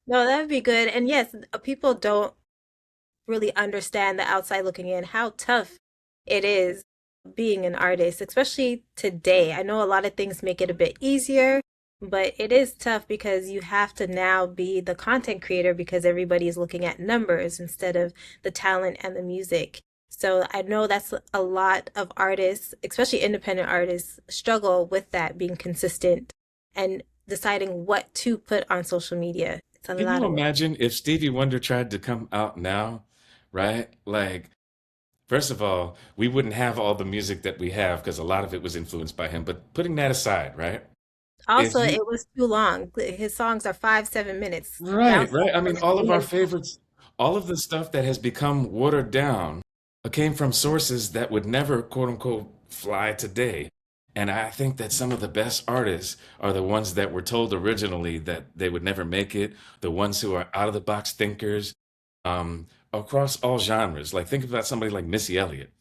No, that would be good. And yes, people don't really understand the outside looking in how tough it is being an artist, especially today. I know a lot of things make it a bit easier, but it is tough because you have to now be the content creator because everybody is looking at numbers instead of the talent and the music. So I know that's a lot of artists, especially independent artists, struggle with that being consistent and deciding what to put on social media. It's a Can lot you of work. imagine if Stevie Wonder tried to come out now, right? Like, first of all, we wouldn't have all the music that we have because a lot of it was influenced by him. But putting that aside, right? If Also, you it was too long. His songs are 5, 7 minutes. Right, Bounce right. I House mean, is all of our 3 minutes. favorites, all of the stuff that has become watered down came from sources that would never, quote unquote, fly today. And I think that some of the best artists are the ones that were told originally that they would never make it, the ones who are out of the box thinkers, across all genres. Like, think about somebody like Missy Elliott.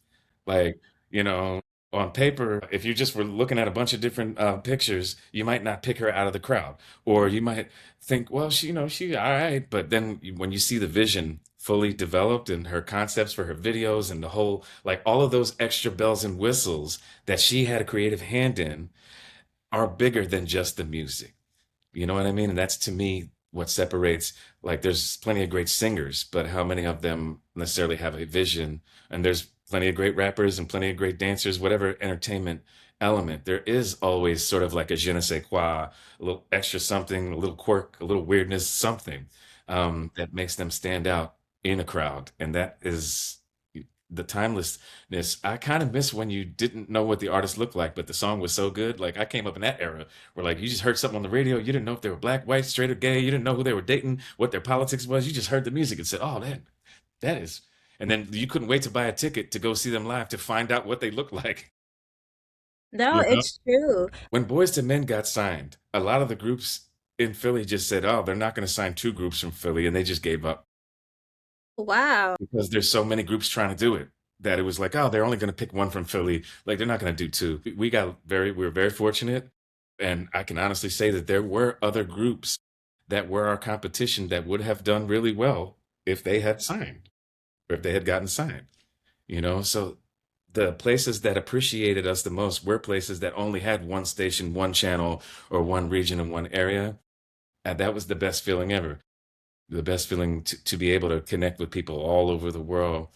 Like, you know, on paper, if you just were looking at a bunch of different pictures, you might not pick her out of the crowd, or you might think, well, she all right. But then when you see the vision fully developed and her concepts for her videos and the whole, like all of those extra bells and whistles that she had a creative hand in are bigger than just the music. You know what I mean? And that's to me what separates, like, there's plenty of great singers, but how many of them necessarily have a vision? And there's plenty of great rappers and plenty of great dancers, whatever entertainment element. There is always sort of like a je ne sais quoi, a little extra something, a little quirk, a little weirdness, something that makes them stand out in a crowd. And that is the timelessness. I kind of miss when you didn't know what the artist looked like, but the song was so good. Like I came up in that era where like you just heard something on the radio, you didn't know if they were black, white, straight or gay, you didn't know who they were dating, what their politics was. You just heard the music and said, "Oh, that is." And then you couldn't wait to buy a ticket to go see them live to find out what they looked like. No, You know, it's true. when Boys to Men got signed, a lot of the groups in Philly just said, "Oh, they're not going to sign two groups from Philly," and they just gave up. Wow. Because there's so many groups trying to do it that it was like, oh, they're only going to pick one from Philly. Like they're not going to do two. We were very fortunate, and I can honestly say that there were other groups that were our competition that would have done really well if they had signed or if they had gotten signed. So the places that appreciated us the most were places that only had one station, one channel, or one region in one area, and that was the best feeling ever, the best feeling to be able to connect with people all over the world.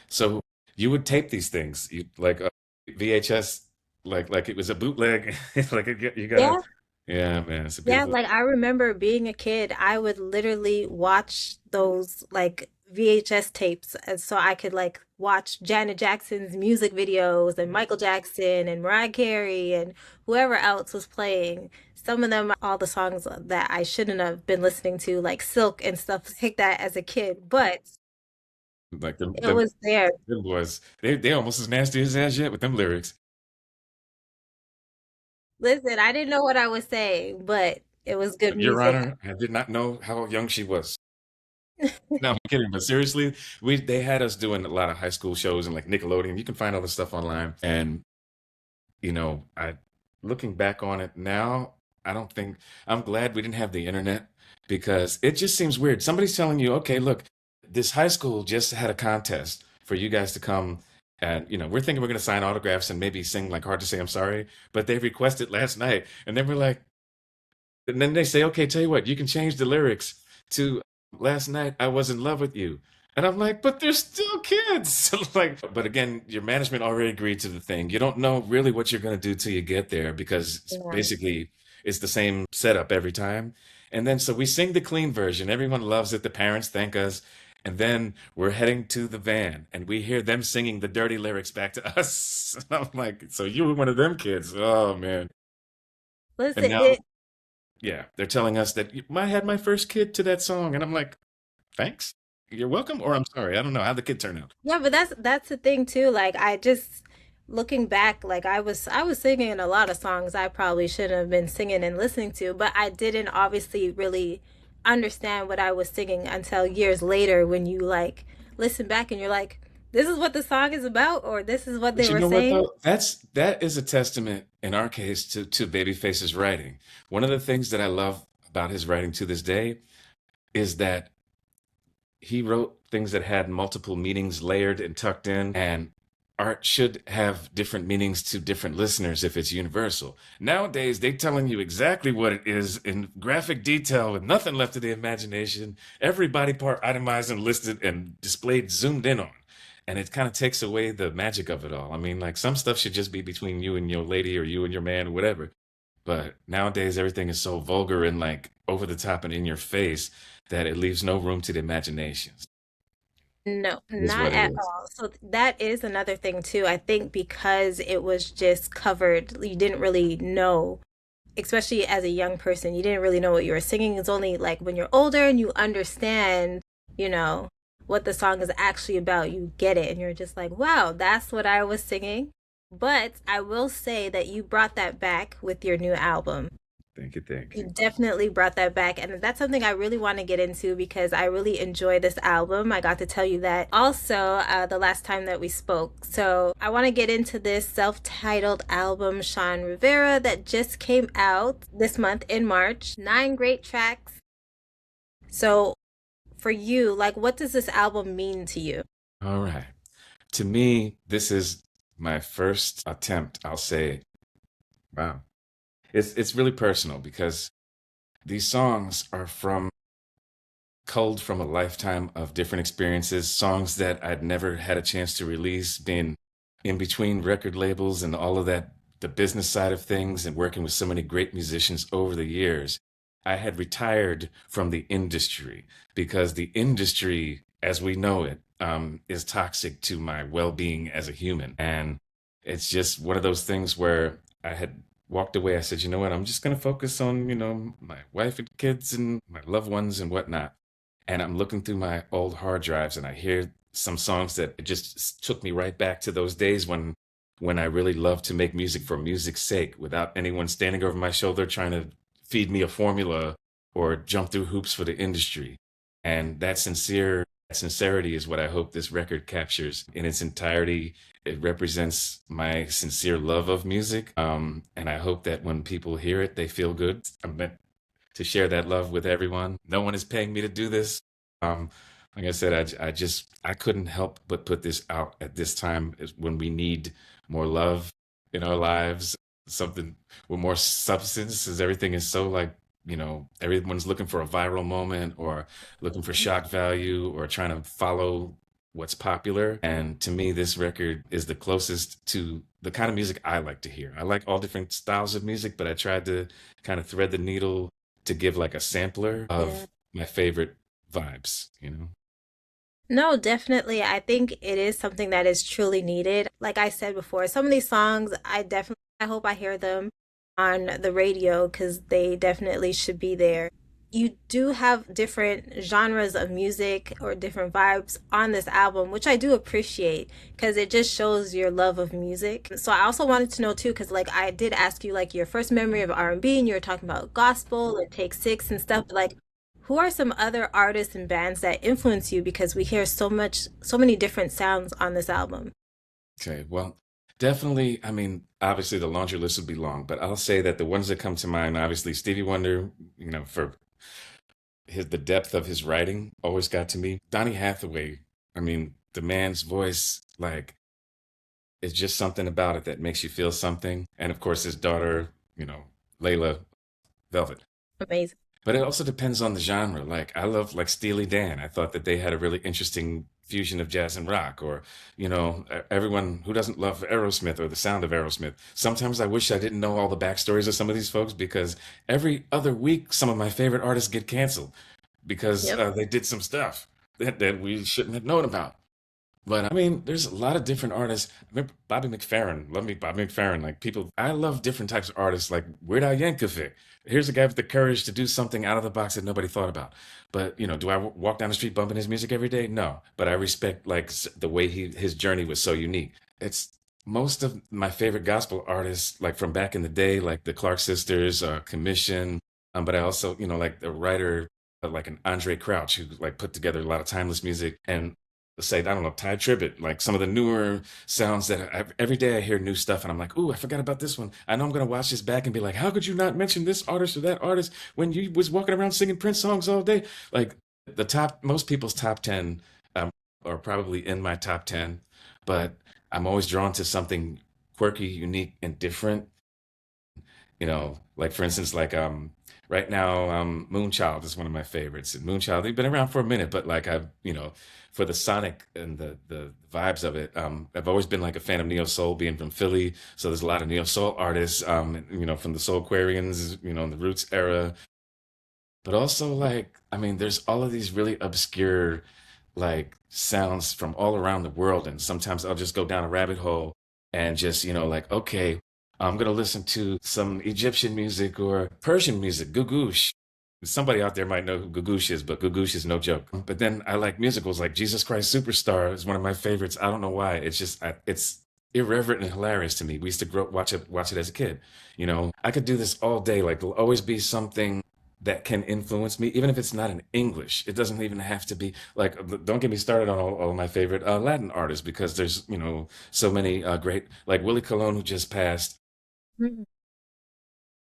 So you would tape these things, you like VHS, like it was a bootleg, like you gotta, Yeah. yeah, man, it's a Yeah, beautiful. like I remember being a kid, I would literally watch those like VHS tapes and so I could like watch Janet Jackson's music videos and Michael Jackson and Mariah Carey and whoever else was playing. Some of them are all the songs that I shouldn't have been listening to, like Silk and stuff like that as a kid, but Like them, it them, was there. them boys, they almost as nasty as yet with them lyrics. Listen, I didn't know what I was saying, but it was good Your music. Honor, I did not know how young she was. No, I'm kidding, but seriously, we they had us doing a lot of high school shows and like Nickelodeon. You can find all this stuff online, and I looking back on it now, I don't think I'm glad we didn't have the internet because it just seems weird. Somebody's telling you, okay, look, this high school just had a contest for you guys to come and we're thinking we're gonna sign autographs and maybe sing like Hard to Say I'm Sorry, but they requested last night and then we're like, and then they say, okay, tell you what, you can change the lyrics to last night I was in love with you. And I'm like, but they're still kids. Like, but again, your management already agreed to the thing. You don't know really what you're going to do till you get there because Yeah. basically it's the same setup every time. And then so we sing the clean version. Everyone loves it. The parents thank us. And then we're heading to the van and we hear them singing the dirty lyrics back to us. I'm like, so you were one of them kids. Oh, man. And Listen, now it yeah, they're telling us that I had my first kid to that song, and I'm like, thanks, you're welcome, or I'm sorry, I don't know how the kid turned out. Yeah, but that's the thing too. Like I just looking back, like I was singing a lot of songs I probably shouldn't have been singing and listening to, but I didn't obviously really understand what I was singing until years later when you like listen back and you're like, this is what the song is about, or this is what But they you were know what saying. though? That is a testament in our case to Babyface's writing. One of the things that I love about his writing to this day is that he wrote things that had multiple meanings layered and tucked in, and art should have different meanings to different listeners if it's universal. Nowadays, they telling you exactly what it is in graphic detail with nothing left to the imagination, every body part itemized and listed and displayed, zoomed in on. And it kind of takes away the magic of it all. I mean, like some stuff should just be between you and your lady or you and your man or whatever. But nowadays, everything is so vulgar and like over the top and in your face that it leaves no room to the imagination. No, It is not what it at is. all. So that is another thing too. I think because it was just covered, you didn't really know especially as a young person, you didn't really know what you were singing. It's only like when you're older and you understand, you know, what the song is actually about, you get it, and you're just like, wow, that's what I was singing. But I will say that you brought that back with your new album. Thank you, thank You you. definitely brought that back, and that's something I really want to get into because I really enjoy this album. I got to tell you that also the last time that we spoke. So I want to get into this self-titled album, Shawn Rivera, that just came out this month in March. 9 great tracks. So for you, like, what does this album mean to you? All right. To me, this is my first attempt, I'll say. Wow. It's really personal because these songs are culled from a lifetime of different experiences, songs that I'd never had a chance to release, being in between record labels and all of that, the business side of things, and working with so many great musicians over the years. I had retired from the industry because the industry, as we know it, is toxic to my well being as a human. And it's just one of those things where I had walked away. I said, you know what? I'm just going to focus on, my wife and kids and my loved ones and whatnot. And I'm looking through my old hard drives and I hear some songs that it just took me right back to those days when I really loved to make music for music's sake without anyone standing over my shoulder trying to feed me a formula or jump through hoops for the industry. And that sincerity is what I hope this record captures in its entirety. It represents my sincere love of music. And I hope that when people hear it, they feel good. I'm meant to share that love with everyone. No one is paying me to do this. Um, like I said, I couldn't help but put this out at this time when we need more love in our lives, something with more substance, as everything is so like, everyone's looking for a viral moment or looking for shock value or trying to follow what's popular. And to me, this record is the closest to the kind of music I like to hear. I like all different styles of music, but I tried to kind of thread the needle to give like a sampler Yeah. of my favorite vibes. No, definitely. I think it is something that is truly needed. Like I said before, some of these songs, I hope I hear them on the radio because they definitely should be there. You do have different genres of music or different vibes on this album, which I do appreciate because it just shows your love of music. So I also wanted to know too, because like I did ask you like your first memory of R&B and B, and you were talking about gospel and Take Six and stuff. But like, who are some other artists and bands that influence you? Because we hear so many different sounds on this album. Okay, well, definitely. I mean, obviously the laundry list would be long, but I'll say that the ones that come to mind, obviously Stevie Wonder, for the depth of his writing always got to me. Donny Hathaway, I mean, the man's voice, like, it's just something about it that makes you feel something. And of course, his daughter, Layla Velvet. Amazing. But it also depends on the genre. Like I love like Steely Dan. I thought that they had a really interesting fusion of jazz and rock. Or, everyone who doesn't love Aerosmith or the sound of Aerosmith. Sometimes I wish I didn't know all the backstories of some of these folks because every other week some of my favorite artists get canceled because Yep. they did some stuff that we shouldn't have known about. But I mean, there's a lot of different artists. I remember Bobby McFerrin. Love me, Bobby McFerrin. Like people, I love different types of artists. Like Weird Al Yankovic. Here's a guy with the courage to do something out of the box that nobody thought about. But do I walk down the street bumping his music every day? No. But I respect like the way his journey was so unique. It's most of my favorite gospel artists, like from back in the day, like the Clark sisters, Commission. But I also, like the writer, like an Andre Crouch, who like put together a lot of timeless music. And say, I don't know, Ty Tribbett, like some of the newer sounds that every day I hear new stuff and I'm like, ooh, I forgot about this one. I know I'm going to watch this back and be like, how could you not mention this artist or that artist when you was walking around singing Prince songs all day? Like most people's top 10 are probably in my top 10, but I'm always drawn to something quirky, unique, and different. Like for instance, like right now, Moonchild is one of my favorites. And Moonchild, they've been around for a minute, but like for the sonic and the vibes of it, I've always been like a fan of neo soul, being from Philly. So there's a lot of neo soul artists, from the Soulquarians, in the Roots era. But also like, I mean, there's all of these really obscure like sounds from all around the world, and sometimes I'll just go down a rabbit hole and just like, okay, I'm gonna listen to some Egyptian music or Persian music, Gugoosh. Somebody out there might know who Gugoosh is, but Gugoosh is no joke. But then I like musicals like Jesus Christ Superstar is one of my favorites. I don't know why. It's just it's irreverent and hilarious to me. We used to watch it as a kid. You know, I could do this all day. Like there'll always be something that can influence me, even if it's not in English. It doesn't even have to be like. Don't get me started on all of my favorite Latin artists because there's so many great like Willie Colon who just passed. Mhm.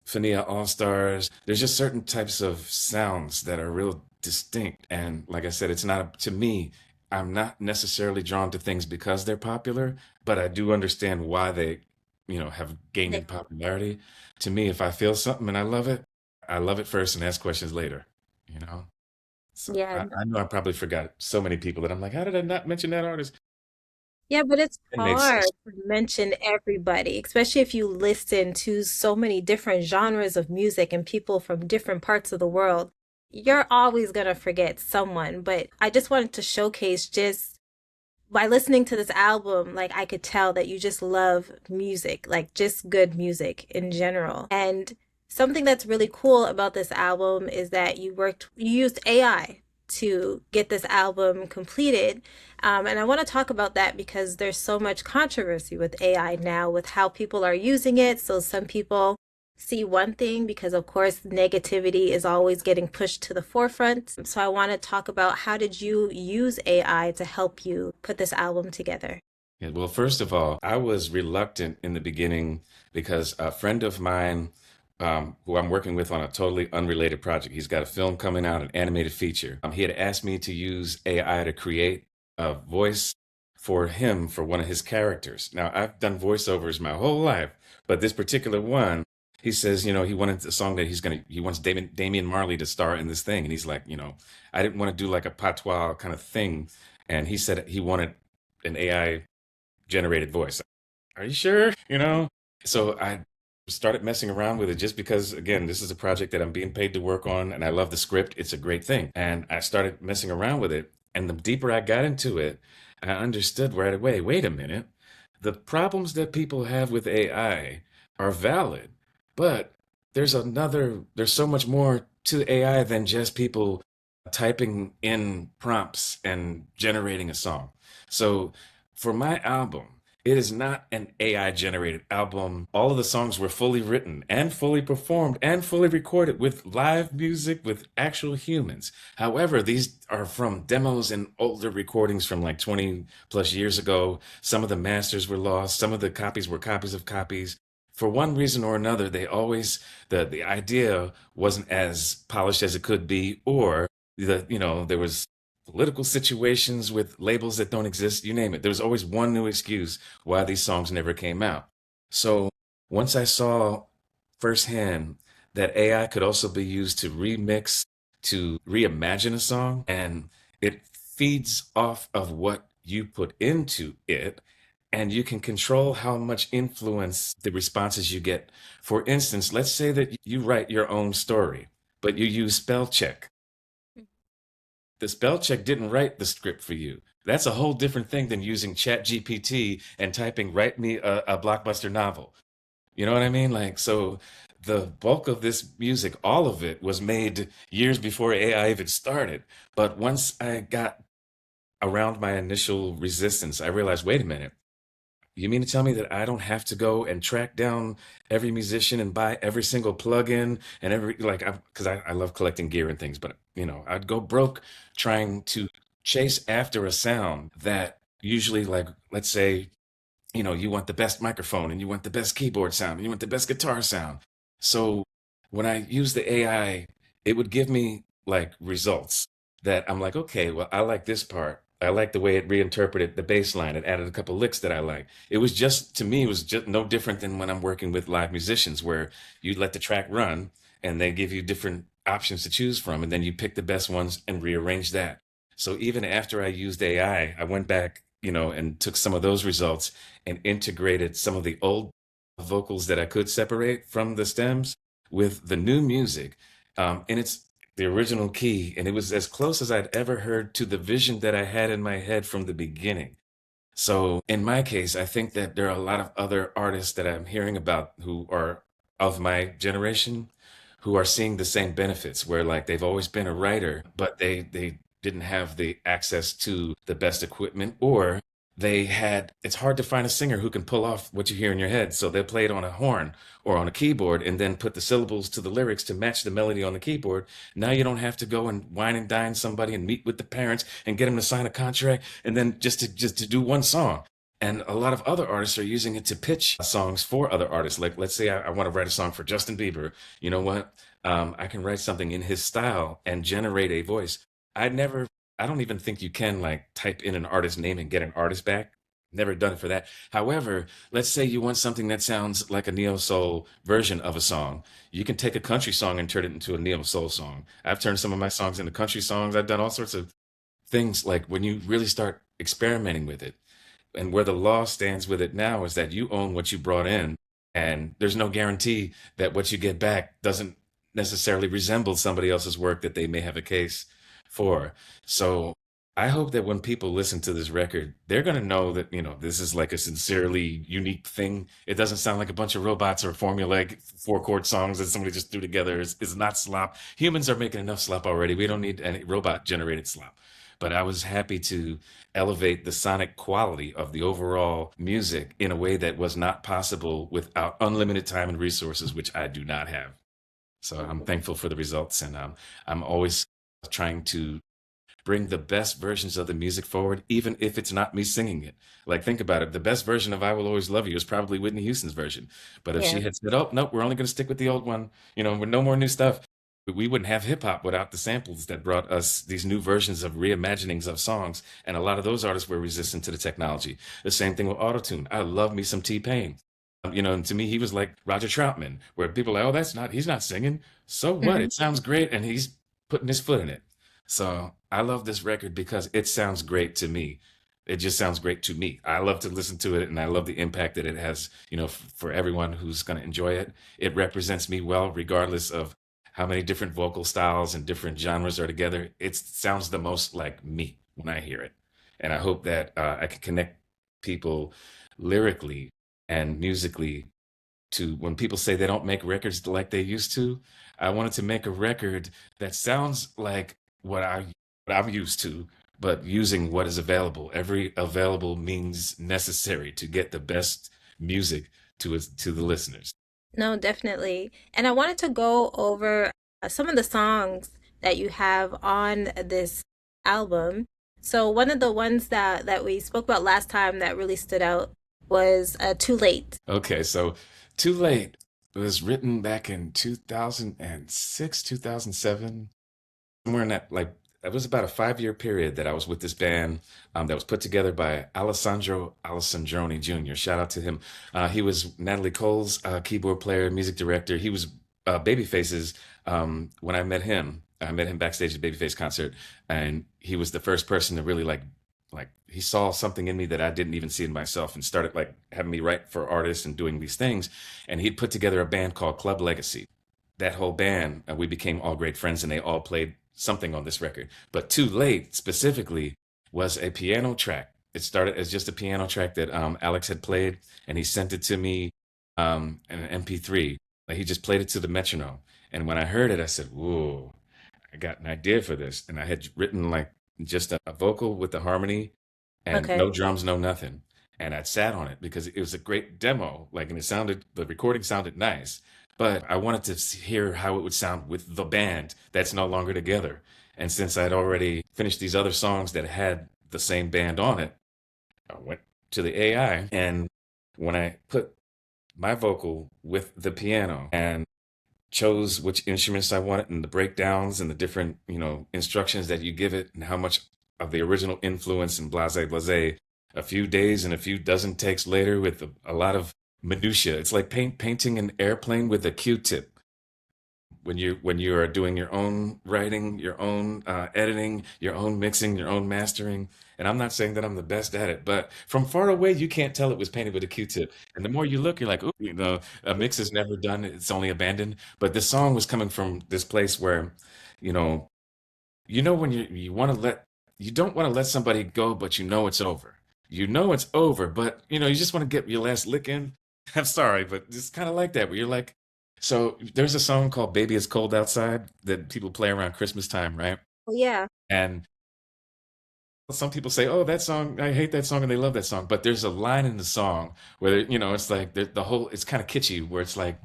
Fania All Stars. There's just certain types of sounds that are real distinct. And like I said, it's not to me, I'm not necessarily drawn to things because they're popular, but I do understand why they, have gained in popularity. To me, if I feel something and I love it first and ask questions later, you know? So Yeah, I know I probably forgot so many people that I'm like, how did I not mention that artist? yeah, but it's It made hard sense. to mention everybody, especially if you listen to so many different genres of music and people from different parts of the world. You're always gonna forget someone, but I just wanted to showcase just by listening to this album, like I could tell that you just love music, like just good music in general. And something that's really cool about this album is that you used AI to get this album completed. And I want to talk about that because there's so much controversy with AI now with how people are using it. So some people see one thing because of course negativity is always getting pushed to the forefront. So I want to talk about how did you use AI to help you put this album together? Yeah, well, first of all, I was reluctant in the beginning because a friend of mine, who I'm working with on a totally unrelated project, he's got a film coming out, an animated feature. He had asked me to use AI to create a voice for him for one of his characters. Now, I've done voiceovers my whole life, but this particular one, he says, he wanted a song that he wants Damian Marley to star in this thing. And he's like, I didn't want to do like a patois kind of thing. And he said he wanted an AI generated voice. Are you sure? So I started messing around with it just because, again, this is a project that I'm being paid to work on and I love the script. It's a great thing. And I started messing around with it. And the deeper I got into it, I understood right away, wait a minute. The problems that people have with AI are valid, but there's so much more to AI than just people typing in prompts and generating a song. So for my album, it is not an AI generated album. All of the songs were fully written and fully performed and fully recorded with live music with actual humans. However, these are from demos and older recordings from like 20 plus years ago. Some of the masters were lost, some of the copies were copies of copies. For one reason or another, the idea wasn't as polished as it could be, or there was political situations with labels that don't exist, you name it. There was always one new excuse why these songs never came out. So once I saw firsthand that AI could also be used to remix, to reimagine a song, and it feeds off of what you put into it, and you can control how much influence the responses you get. For instance, let's say that you write your own story, but you use spell check. The spell check didn't write the script for you. That's a whole different thing than using Chat GPT and typing, write me a blockbuster novel. You know what I mean? Like, so the bulk of this music, all of it was made years before AI even started. But once I got around my initial resistance, I realized, wait a minute. You mean to tell me that I don't have to go and track down every musician and buy every single plugin and because I love collecting gear and things, but I'd go broke trying to chase after a sound that usually, like, let's say, you want the best microphone and you want the best keyboard sound and you want the best guitar sound. So when I use the AI, it would give me like results that I'm like, okay, well, I like this part. I like the way it reinterpreted the bass line. It added a couple licks that I like. It was just, to me, it was just no different than when I'm working with live musicians where you let the track run and they give you different options to choose from. And then you pick the best ones and rearrange that. So even after I used AI, I went back, and took some of those results and integrated some of the old vocals that I could separate from the stems with the new music. And it's the original key. And it was as close as I'd ever heard to the vision that I had in my head from the beginning. So in my case, I think that there are a lot of other artists that I'm hearing about who are of my generation who are seeing the same benefits where like they've always been a writer, but they didn't have the access to the best equipment, or they had it's hard to find a singer who can pull off what you hear in your head. So they'll play it on a horn or on a keyboard and then put the syllables to the lyrics to match the melody on the keyboard. Now you don't have to go and wine and dine somebody and meet with the parents and get them to sign a contract and then just to do one song. And a lot of other artists are using it to pitch songs for other artists. Like, let's say I want to write a song for Justin Bieber. You know what? I can write something in his style and generate a voice. I never, I don't even think you can like type in an artist's name and get an artist back. Never done it for that. However, let's say you want something that sounds like a neo soul version of a song. You can take a country song and turn it into a neo soul song. I've turned some of my songs into country songs. I've done all sorts of things like when you really start experimenting with it. And where the law stands with it now is that you own what you brought in, and there's no guarantee that what you get back doesn't necessarily resemble somebody else's work that they may have a case for. So I hope that when people listen to this record, they're going to know that, this is like a sincerely unique thing. It doesn't sound like a bunch of robots or formulaic four chord songs that somebody just threw together. It's not slop. Humans are making enough slop already. We don't need any robot generated slop. But I was happy to elevate the sonic quality of the overall music in a way that was not possible without unlimited time and resources, which I do not have. So I'm thankful for the results, and I'm always trying to bring the best versions of the music forward, even if it's not me singing it. Like, think about it. The best version of I Will Always Love You is probably Whitney Houston's version. But if she Yeah. had said, oh, nope, we're only going to stick with the old one, with no more new stuff, we wouldn't have hip hop without the samples that brought us these new versions of reimaginings of songs. And a lot of those artists were resistant to the technology. The same thing with autotune. I love me some T-Pain. And to me, he was like Roger Troutman, where people are like, oh, he's not singing. So what? Hmm. It sounds great. And he's putting his foot in it. So I love this record because it sounds great to me. It just sounds great to me. I love to listen to it and I love the impact that it has, for everyone who's going to enjoy it. It represents me well, regardless of how many different vocal styles and different genres are together. It sounds the most like me when I hear it. And I hope that I can connect people lyrically and musically to when people say they don't make records like they used to. I wanted to make a record that sounds like what I'm used to, but using what is available. Every available means necessary to get the best music to the listeners. No, definitely. And I wanted to go over some of the songs that you have on this album. So one of the ones that we spoke about last time that really stood out was Too Late. Okay, so Too Late was written back in 2006, 2007, somewhere in that, like, it was about a 5 year period that I was with this band that was put together by Alessandro Alessandroni Jr. Shout out to him. He was Natalie Cole's keyboard player, music director. He was Babyface's when I met him. I met him backstage at Babyface concert, and he was the first person to really like he saw something in me that I didn't even see in myself, and started like having me write for artists and doing these things. And he'd put together a band called Club Legacy. That whole band, we became all great friends, and they all played something on this record. But Too Late specifically was a piano track. It started as just a piano track that Alex had played, and he sent it to me in an MP3. Like, he just played it to the metronome. And when I heard it, I said, "Whoa, I got an idea for this." And I had written like just a vocal with the harmony and Okay. no drums, no nothing. And I'd sat on it because it was a great demo. Like, and the recording sounded nice, but I wanted to hear how it would sound with the band that's no longer together. And since I'd already finished these other songs that had the same band on it, I went to the AI, and when I put my vocal with the piano and chose which instruments I wanted and the breakdowns and the different, instructions that you give it and how much of the original influence and blase blase, a few days and a few dozen takes later with a lot of minutia. It's like painting an airplane with a Q-tip. When you are doing your own writing, your own editing, your own mixing, your own mastering. And I'm not saying that I'm the best at it, but from far away you can't tell it was painted with a Q-tip. And the more you look, you're like, oh, a mix is never done; it's only abandoned. But this song was coming from this place where, you know, when you don't want to let somebody go, but it's over. you know it's over, but you just want to get your last lick in. I'm sorry, but it's kind of like that where you're like, so there's a song called Baby It's Cold Outside that people play around Christmas time, right? Oh yeah. And some people say, "Oh, that song, I hate that song," and they love that song. But there's a line in the song where it's like the whole, it's kind of kitschy, where it's like,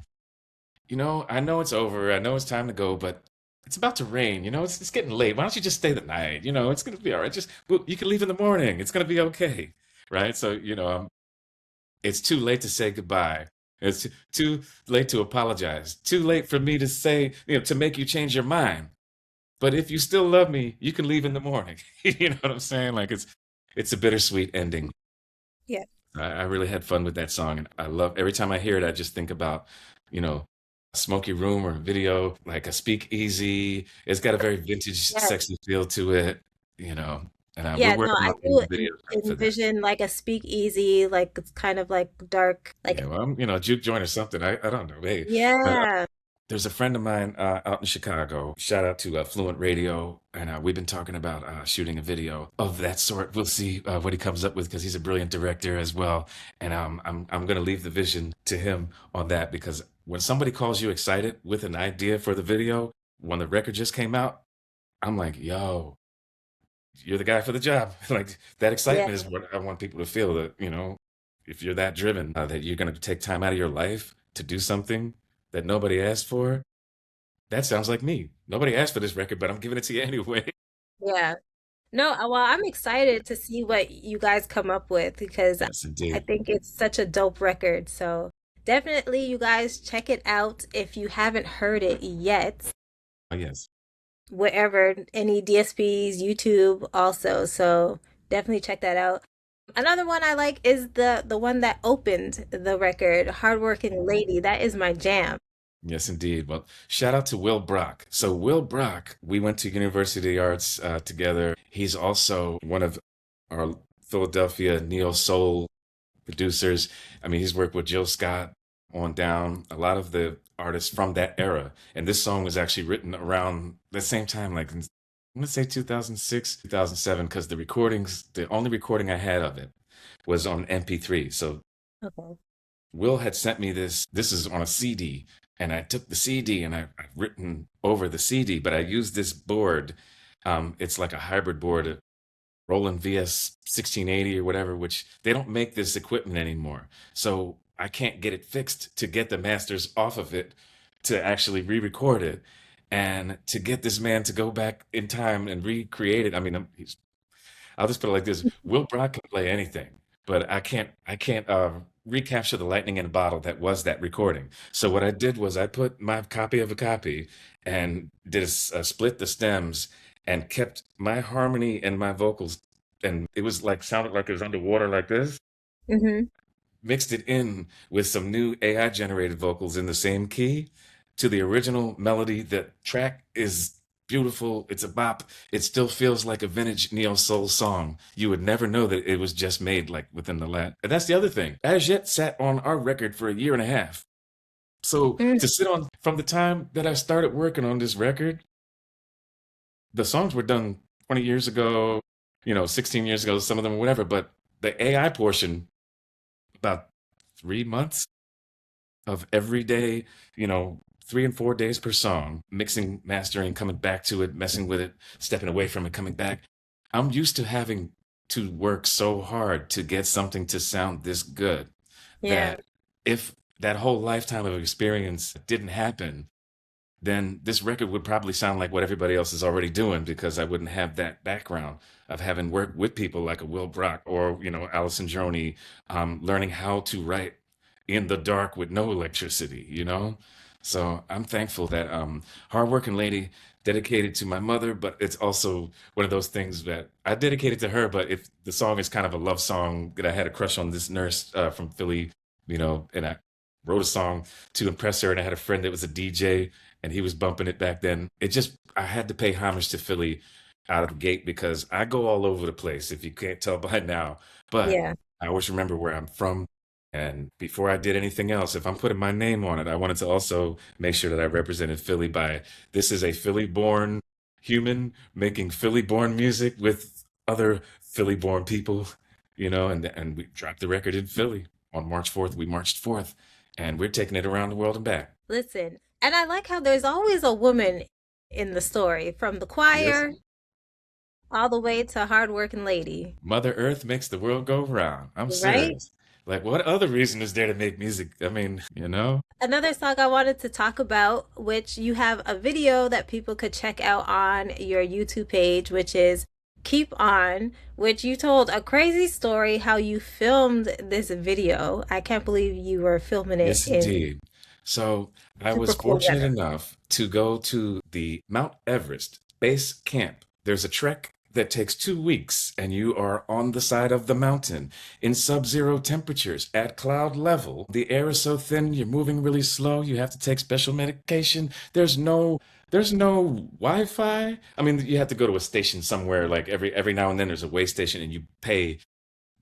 I know it's over, I know it's time to go, but it's about to rain. It's getting late. Why don't you just stay the night? It's gonna be all right. Just well, you can leave in the morning. It's gonna be okay, right? So it's too late to say goodbye. It's too late to apologize. Too late for me to say, to make you change your mind. But if you still love me, you can leave in the morning. You know what I'm saying? Like it's a bittersweet ending. Yeah. I really had fun with that song, and I love every time I hear it. I just think about, you know, a smoky room or a video like a speakeasy. It's got a very vintage, Yeah. sexy feel to it, you know. And we're Yeah, no, working I on do a video for that. envision like a speakeasy, like it's kind of like dark, Yeah, like well, I'm, a juke joint or something. I don't know. Hey, but yeah. there's a friend of mine out in Chicago. Shout out to Fluent Radio, and we've been talking about shooting a video of that sort. We'll see what he comes up with because he's a brilliant director as well. And I'm going to leave the vision to him on that because when somebody calls you excited with an idea for the video, when the record just came out, I'm like, yo, you're the guy for the job. Like that Yeah. excitement is what I want people to feel that, if you're that driven, that you're going to take time out of your life to do something that nobody asked for. That sounds like me. Nobody asked for this record, but I'm giving it to you anyway. Yeah. No, well, I'm excited to see what you guys come up with because Yes, I indeed. think it's such a dope record. So definitely you guys check it out if you haven't heard it yet. Oh, yes. Wherever, any DSPs, YouTube also. So definitely check that out. Another one I like is the one that opened the record, Hardworking Lady. That is my jam. Yes, indeed. Well, shout out to Will Brock. So, Will Brock, we went to University of the Arts together. He's also one of our Philadelphia neo soul producers. I mean, he's worked with Jill Scott on down, a lot of the artists from that era. And this song was actually written around the same time, like I'm gonna say 2006, 2007, because the only recording I had of it was on MP3. So Okay. Will had sent me this. This is on a CD, and I took the CD and I've written over the CD, but I used this board. It's like a hybrid board, a Roland VS 1680 or whatever, which they don't make this equipment anymore. So I can't get it fixed to get the masters off of it to actually re-record it. And to get this man to go back in time and recreate it. I mean, I'll just put it like this: Will Brock can play anything, but I can't recapture the lightning in a bottle that was that recording. So what I did was I put my copy of a copy and did a split the stems and kept my harmony and my vocals, and it was like sounded like it was underwater like this, Hmm. mixed it in with some new AI generated vocals in the same key to the original melody. The track is beautiful. It's a bop. It still feels like a vintage neo soul song. You would never know that it was just made like within the last. And that's the other thing. As Yet sat on our record for a year and a half. So Mm. to sit on from the time that I started working on this record, the songs were done 20 years ago, 16 years ago, some of them, whatever. But the AI portion, about 3 months of every day, 3 and 4 days per song, mixing, mastering, coming back to it, messing with it, stepping away from it, coming back. I'm used to having to work so hard to get something to sound this good Yeah. that if that whole lifetime of experience didn't happen, then this record would probably sound like what everybody else is already doing because I wouldn't have that background of having worked with people like a Will Brock or, Allison Joni, learning how to write in the dark with no electricity. So I'm thankful that hardworking lady dedicated to my mother, but it's also one of those things that I dedicated to her. But if the song is kind of a love song that I had a crush on this nurse from Philly, and I wrote a song to impress her, and I had a friend that was a DJ and he was bumping it back then. I had to pay homage to Philly out of the gate because I go all over the place, if you can't tell by now. But Yeah. I always remember where I'm from. And before I did anything else, if I'm putting my name on it, I wanted to also make sure that I represented Philly by this is a Philly born human making Philly born music with other Philly born people. and we dropped the record in Philly on March 4th. We marched forth, and we're taking it around the world and back. Listen, and I like how there's always a woman in the story, from the Yes, choir all the way to hardworking lady, Mother Earth makes the world go round. I'm right? serious. Like, what other reason is there to make music? I mean, Another song I wanted to talk about, which you have a video that people could check out on your YouTube page, which is Keep On, which you told a crazy story how you filmed this video. I can't believe you were filming it yes, in indeed. So I super was cool fortunate weather. enough to go to the Mount Everest base camp. There's a trek that takes 2 weeks, and you are on the side of the mountain in sub-zero temperatures at cloud level. The air is so thin, you're moving really slow. You have to take special medication. There's no Wi-Fi. I mean, you have to go to a station somewhere, like every now and then there's a way station and you pay.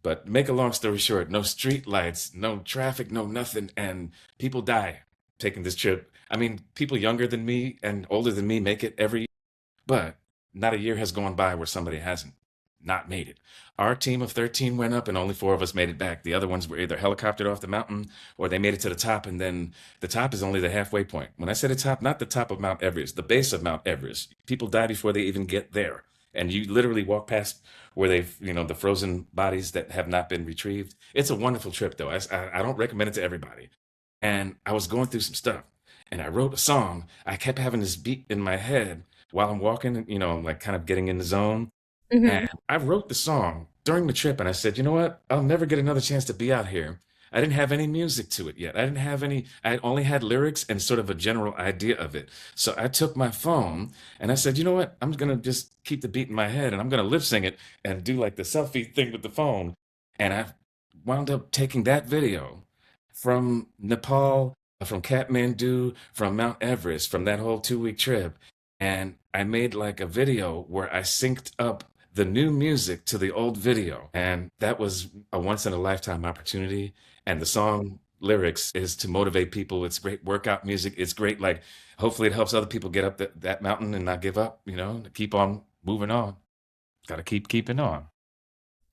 But make a long story short, no street lights, no traffic, no nothing, and people die taking this trip. I mean, people younger than me and older than me make it every, but not a year has gone by where somebody hasn't not made it. Our team of 13 went up and only four of us made it back. The other ones were either helicoptered off the mountain or they made it to the top, and then the top is only the halfway point. When I say the top, not the top of Mount Everest, the base of Mount Everest. People die before they even get there. And you literally walk past where the frozen bodies that have not been retrieved. It's a wonderful trip, though. I don't recommend it to everybody. And I was going through some stuff and I wrote a song. I kept having this beat in my head while I'm walking, I'm like kind of getting in the zone. Hmm. And I wrote the song during the trip, and I said, you know what? I'll never get another chance to be out here. I didn't have any music to it yet. I didn't have any, I only had lyrics and sort of a general idea of it. So I took my phone and I said, you know what? I'm going to just keep the beat in my head and I'm going to lip sync it and do like the selfie thing with the phone. And I wound up taking that video from Nepal, from Kathmandu, from Mount Everest, from that whole 2 week trip. And I made like a video where I synced up the new music to the old video. And that was a once in a lifetime opportunity. And the song lyrics is to motivate people. It's great workout music. It's great. Like, hopefully, it helps other people get up that mountain and not give up, to keep on moving on. Got to keep keeping on.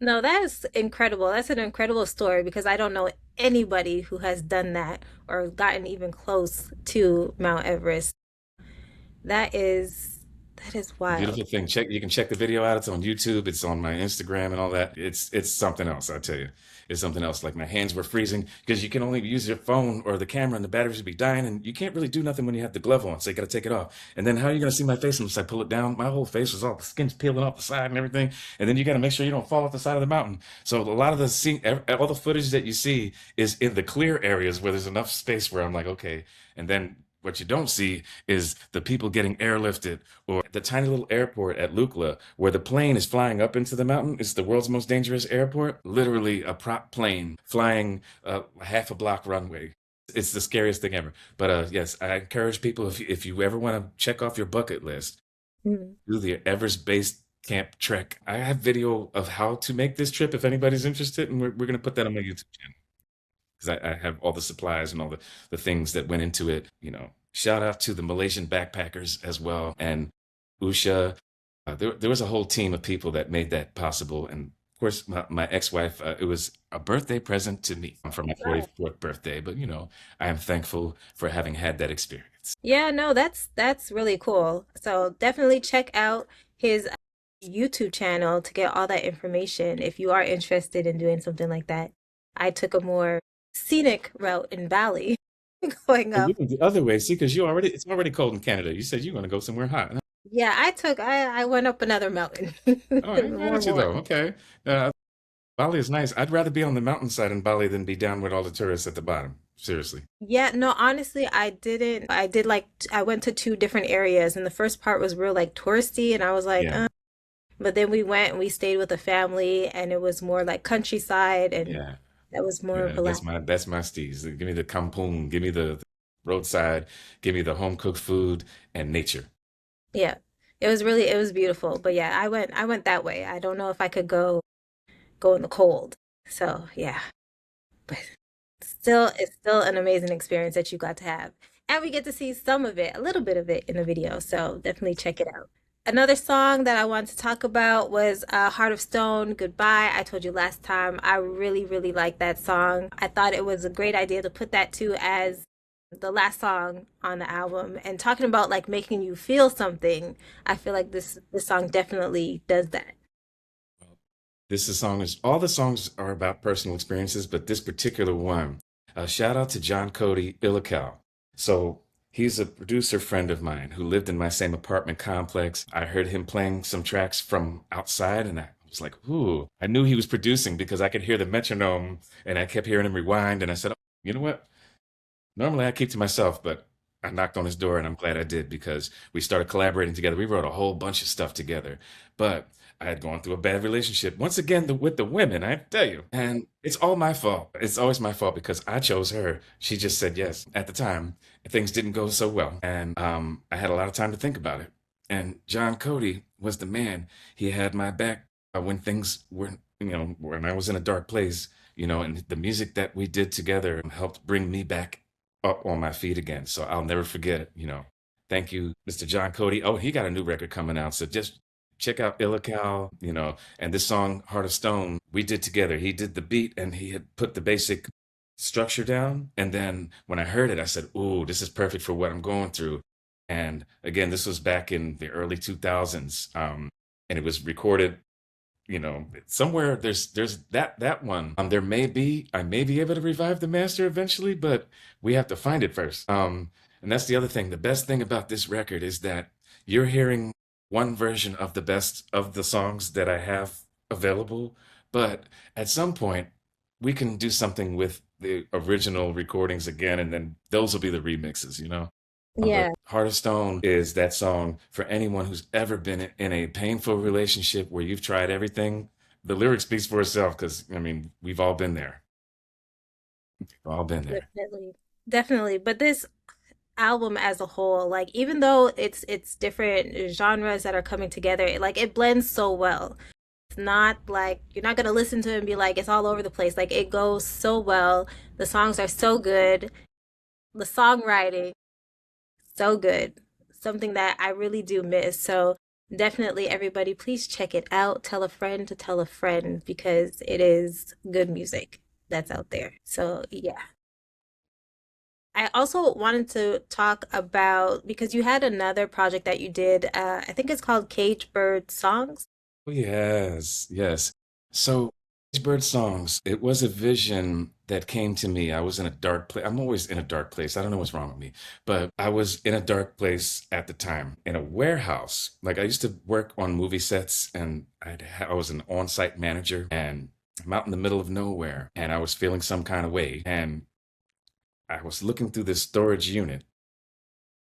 No, that is incredible. That's an incredible story because I don't know anybody who has done that or gotten even close to Mount Everest. That is wild. Beautiful thing. You can check the video out. It's on YouTube. It's on my Instagram and all that. It's something else, I tell you. It's something else. Like, my hands were freezing because you can only use your phone or the camera and the batteries would be dying and you can't really do nothing when you have the glove on. So you got to take it off. And then how are you going to see my face unless I pull it down? My whole face was all the skin's peeling off the side and everything. And then you got to make sure you don't fall off the side of the mountain. So a lot of all the footage that you see is in the clear areas where there's enough space where I'm like, okay. And then what you don't see is the people getting airlifted, or the tiny little airport at Lukla where the plane is flying up into the mountain. It's the world's most dangerous airport. Literally a prop plane flying half a block runway. It's the scariest thing ever. But yes, I encourage people, if you ever want to check off your bucket list, Mhm. do the Everest Base Camp trek. I have video of how to make this trip if anybody's interested, and we're going to put that on my YouTube channel because I have all the supplies and all the things that went into it. Shout out to the Malaysian backpackers as well, and Usha. There was a whole team of people that made that possible. And of course, my ex-wife, it was a birthday present to me for my 44th birthday. But, I am thankful for having had that experience. Yeah, no, that's really cool. So definitely check out his YouTube channel to get all that information if you are interested in doing something like that. I took a more scenic route in Bali going Oh, you up. went the other way, see, because it's already cold in Canada. You said you're going to go somewhere hot. Yeah, I went up another mountain. Oh, I ain't mad One at you more. though. Okay. Bali is nice. I'd rather be on the mountainside in Bali than be down with all the tourists at the bottom. Seriously. Yeah, no, honestly, I didn't. I did like I went to two different areas, and the first part was real like touristy, and I was like, Yeah. But then we went and we stayed with a family, and it was more like countryside, and Yeah. that was more Yeah. That's relaxed. my steez. Give me the kampung, give me the roadside, give me the home cooked food and nature. Yeah, it was beautiful. But yeah, I went that way. I don't know if I could go in the cold. So yeah, but it's still an amazing experience that you got to have, and we get to see some of it, a little bit of it in the video. So definitely check it out. Another song that I wanted to talk about was Heart of Stone, Goodbye. I told you last time, I really, really like that song. I thought it was a great idea to put that too as the last song on the album. And talking about like making you feel something, I feel like this song definitely does that. This is song is all the songs are about personal experiences, but this particular one, shout out to John Cody Illical. So he's a producer friend of mine who lived in my same apartment complex. I heard him playing some tracks from outside, and I was like, "Ooh!" I knew he was producing because I could hear the metronome, and I kept hearing him rewind. And I said, "Oh, you know what? Normally I keep to myself, but I knocked on his door and I'm glad I did because we started collaborating together. We wrote a whole bunch of stuff together. But I had gone through a bad relationship once again with the women, I tell you. And it's all my fault. It's always my fault because I chose her. She just said yes. At the time, things didn't go so well. And I had a lot of time to think about it. And John Cody was the man. He had my back when things were, when I was in a dark place, and the music that we did together helped bring me back up on my feet again. So I'll never forget it. Thank you, Mr. John Cody. Oh, he got a new record coming out. So just check out Illical, and this song, Heart of Stone, we did together. He did the beat and he had put the basic structure down. And then when I heard it, I said, "Ooh, this is perfect for what I'm going through." And again, this was back in the early 2000s. And it was recorded somewhere there's that one. I may be able to revive the master eventually, but we have to find it first. And that's the other thing. The best thing about this record is that you're hearing one version of the best of the songs that I have available, but at some point we can do something with the original recordings again, and then those will be the remixes. But Yeah. Heart of Stone is that song for anyone who's ever been in a painful relationship where you've tried everything. The lyric speaks for itself because, I mean, we've all been there. We've all been there. Definitely. Definitely. But this album as a whole, like even though it's different genres that are coming together, like it blends so well. It's not like you're not gonna listen to it and be like it's all over the place. Like it goes so well. The songs are so good. The songwriting, so good. Something that I really do miss. So definitely everybody please check it out. Tell a friend to tell a friend because it is good music that's out there. So yeah. I also wanted to talk about because you had another project that you did. I think it's called Cage Bird Songs. Oh, yes, yes. So, Bird Songs, it was a vision that came to me. I was in a dark place. I'm always in a dark place. I don't know what's wrong with me, but I was in a dark place at the time in a warehouse. Like I used to work on movie sets and I was an on-site manager and I'm out in the middle of nowhere and I was feeling some kind of way. And I was looking through this storage unit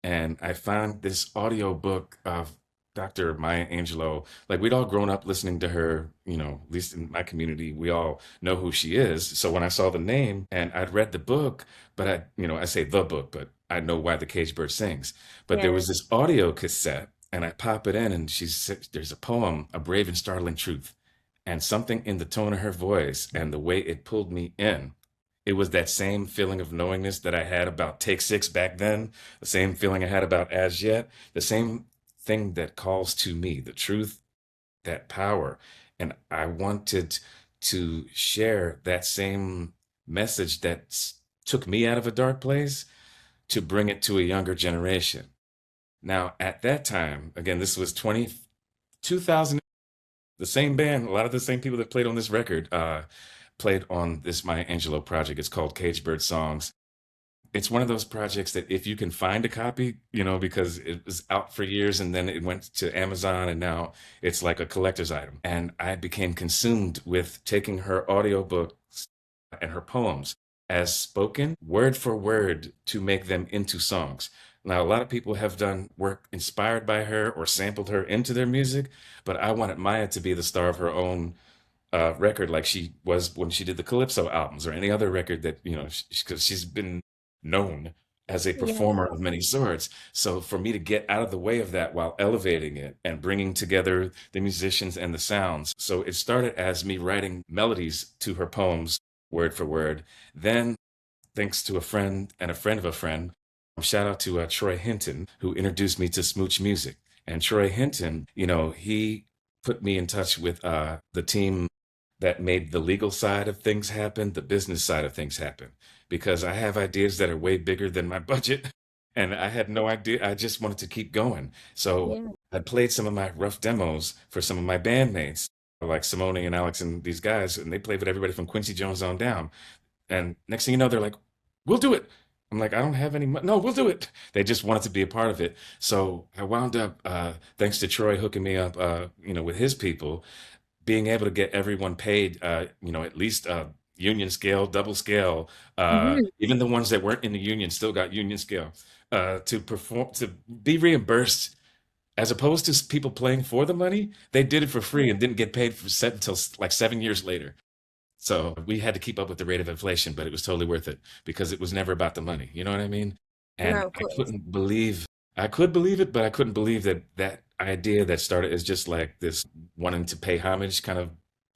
and I found this audio book of Dr. Maya Angelou. Like we'd all grown up listening to her, at least in my community, we all know who she is. So when I saw the name and I'd read the book, but I say the book, but I know why the cage bird sings. But there Yeah. was this audio cassette and I pop it in and she said, there's a poem, A Brave and Startling Truth. And something in the tone of her voice and the way it pulled me in, it was that same feeling of knowingness that I had about Take Six back then, the same feeling I had about As Yet, the same thing that calls to me, the truth, that power. And I wanted to share that same message that took me out of a dark place to bring it to a younger generation. Now, at that time, again, this was 2000. The same band, a lot of the same people that played on this record played on this Maya Angelou project. It's called Cage Bird Songs. It's one of those projects that if you can find a copy, because it was out for years and then it went to Amazon and now it's like a collector's item. And I became consumed with taking her audiobooks and her poems as spoken, word for word, to make them into songs. Now, a lot of people have done work inspired by her or sampled her into their music, but I wanted Maya to be the star of her own record, like she was when she did the Calypso albums or any other record that, because she's been known as a Yeah. performer of many sorts. So for me to get out of the way of that while elevating it and bringing together the musicians and the sounds. So it started as me writing melodies to her poems, word for word. Then, thanks to a friend and a friend of a friend, shout out to Troy Hinton, who introduced me to Smooch Music. And Troy Hinton, he put me in touch with the team that made the legal side of things happen, the business side of things happen, because I have ideas that are way bigger than my budget. And I had no idea. I just wanted to keep going. So Yeah. I played some of my rough demos for some of my bandmates, like Simone and Alex and these guys, and they played with everybody from Quincy Jones on down. And next thing you know, they're like, "We'll do it." I'm like, "I don't have any money." "No, we'll do it." They just wanted to be a part of it. So I wound up, thanks to Troy hooking me up, with his people, being able to get everyone paid, at least union scale, double scale. Hmm. Even the ones that weren't in the union still got union scale to perform, to be reimbursed. As opposed to people playing for the money, they did it for free and didn't get paid for set until like 7 years later. So we had to keep up with the rate of inflation, but it was totally worth it because it was never about the money. You know what I mean? And No, of course. I could believe it, but I couldn't believe that that idea that started as just like this wanting to pay homage kind of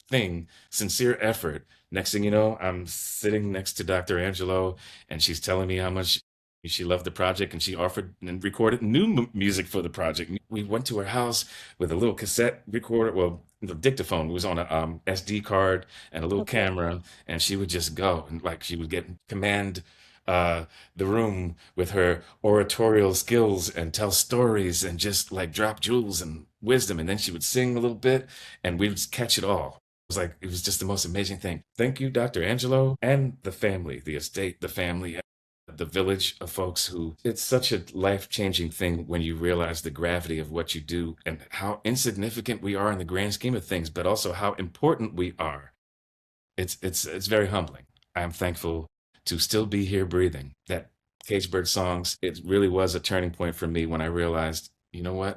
thing, sincere effort. Next thing you know, I'm sitting next to Dr. Angelo, and she's telling me how much she loved the project, and she offered and recorded new music for the project. We went to her house with a little cassette recorder, well, the dictaphone. It was on a SD card and a little Okay. camera, and she would just go and like she would get command uh, the room with her oratorial skills and tell stories and just like drop jewels and wisdom, and then she would sing a little bit, and we'd just catch it all. It was just the most amazing thing. Thank you, Dr. Angelo, and the family, the estate, the family, the village of folks who it's such a life-changing thing when you realize the gravity of what you do and how insignificant we are in the grand scheme of things, but also how important we are. It's very humbling. I'm thankful to still be here breathing. That Cagebird songs, it really was a turning point for me when I realized, you know what?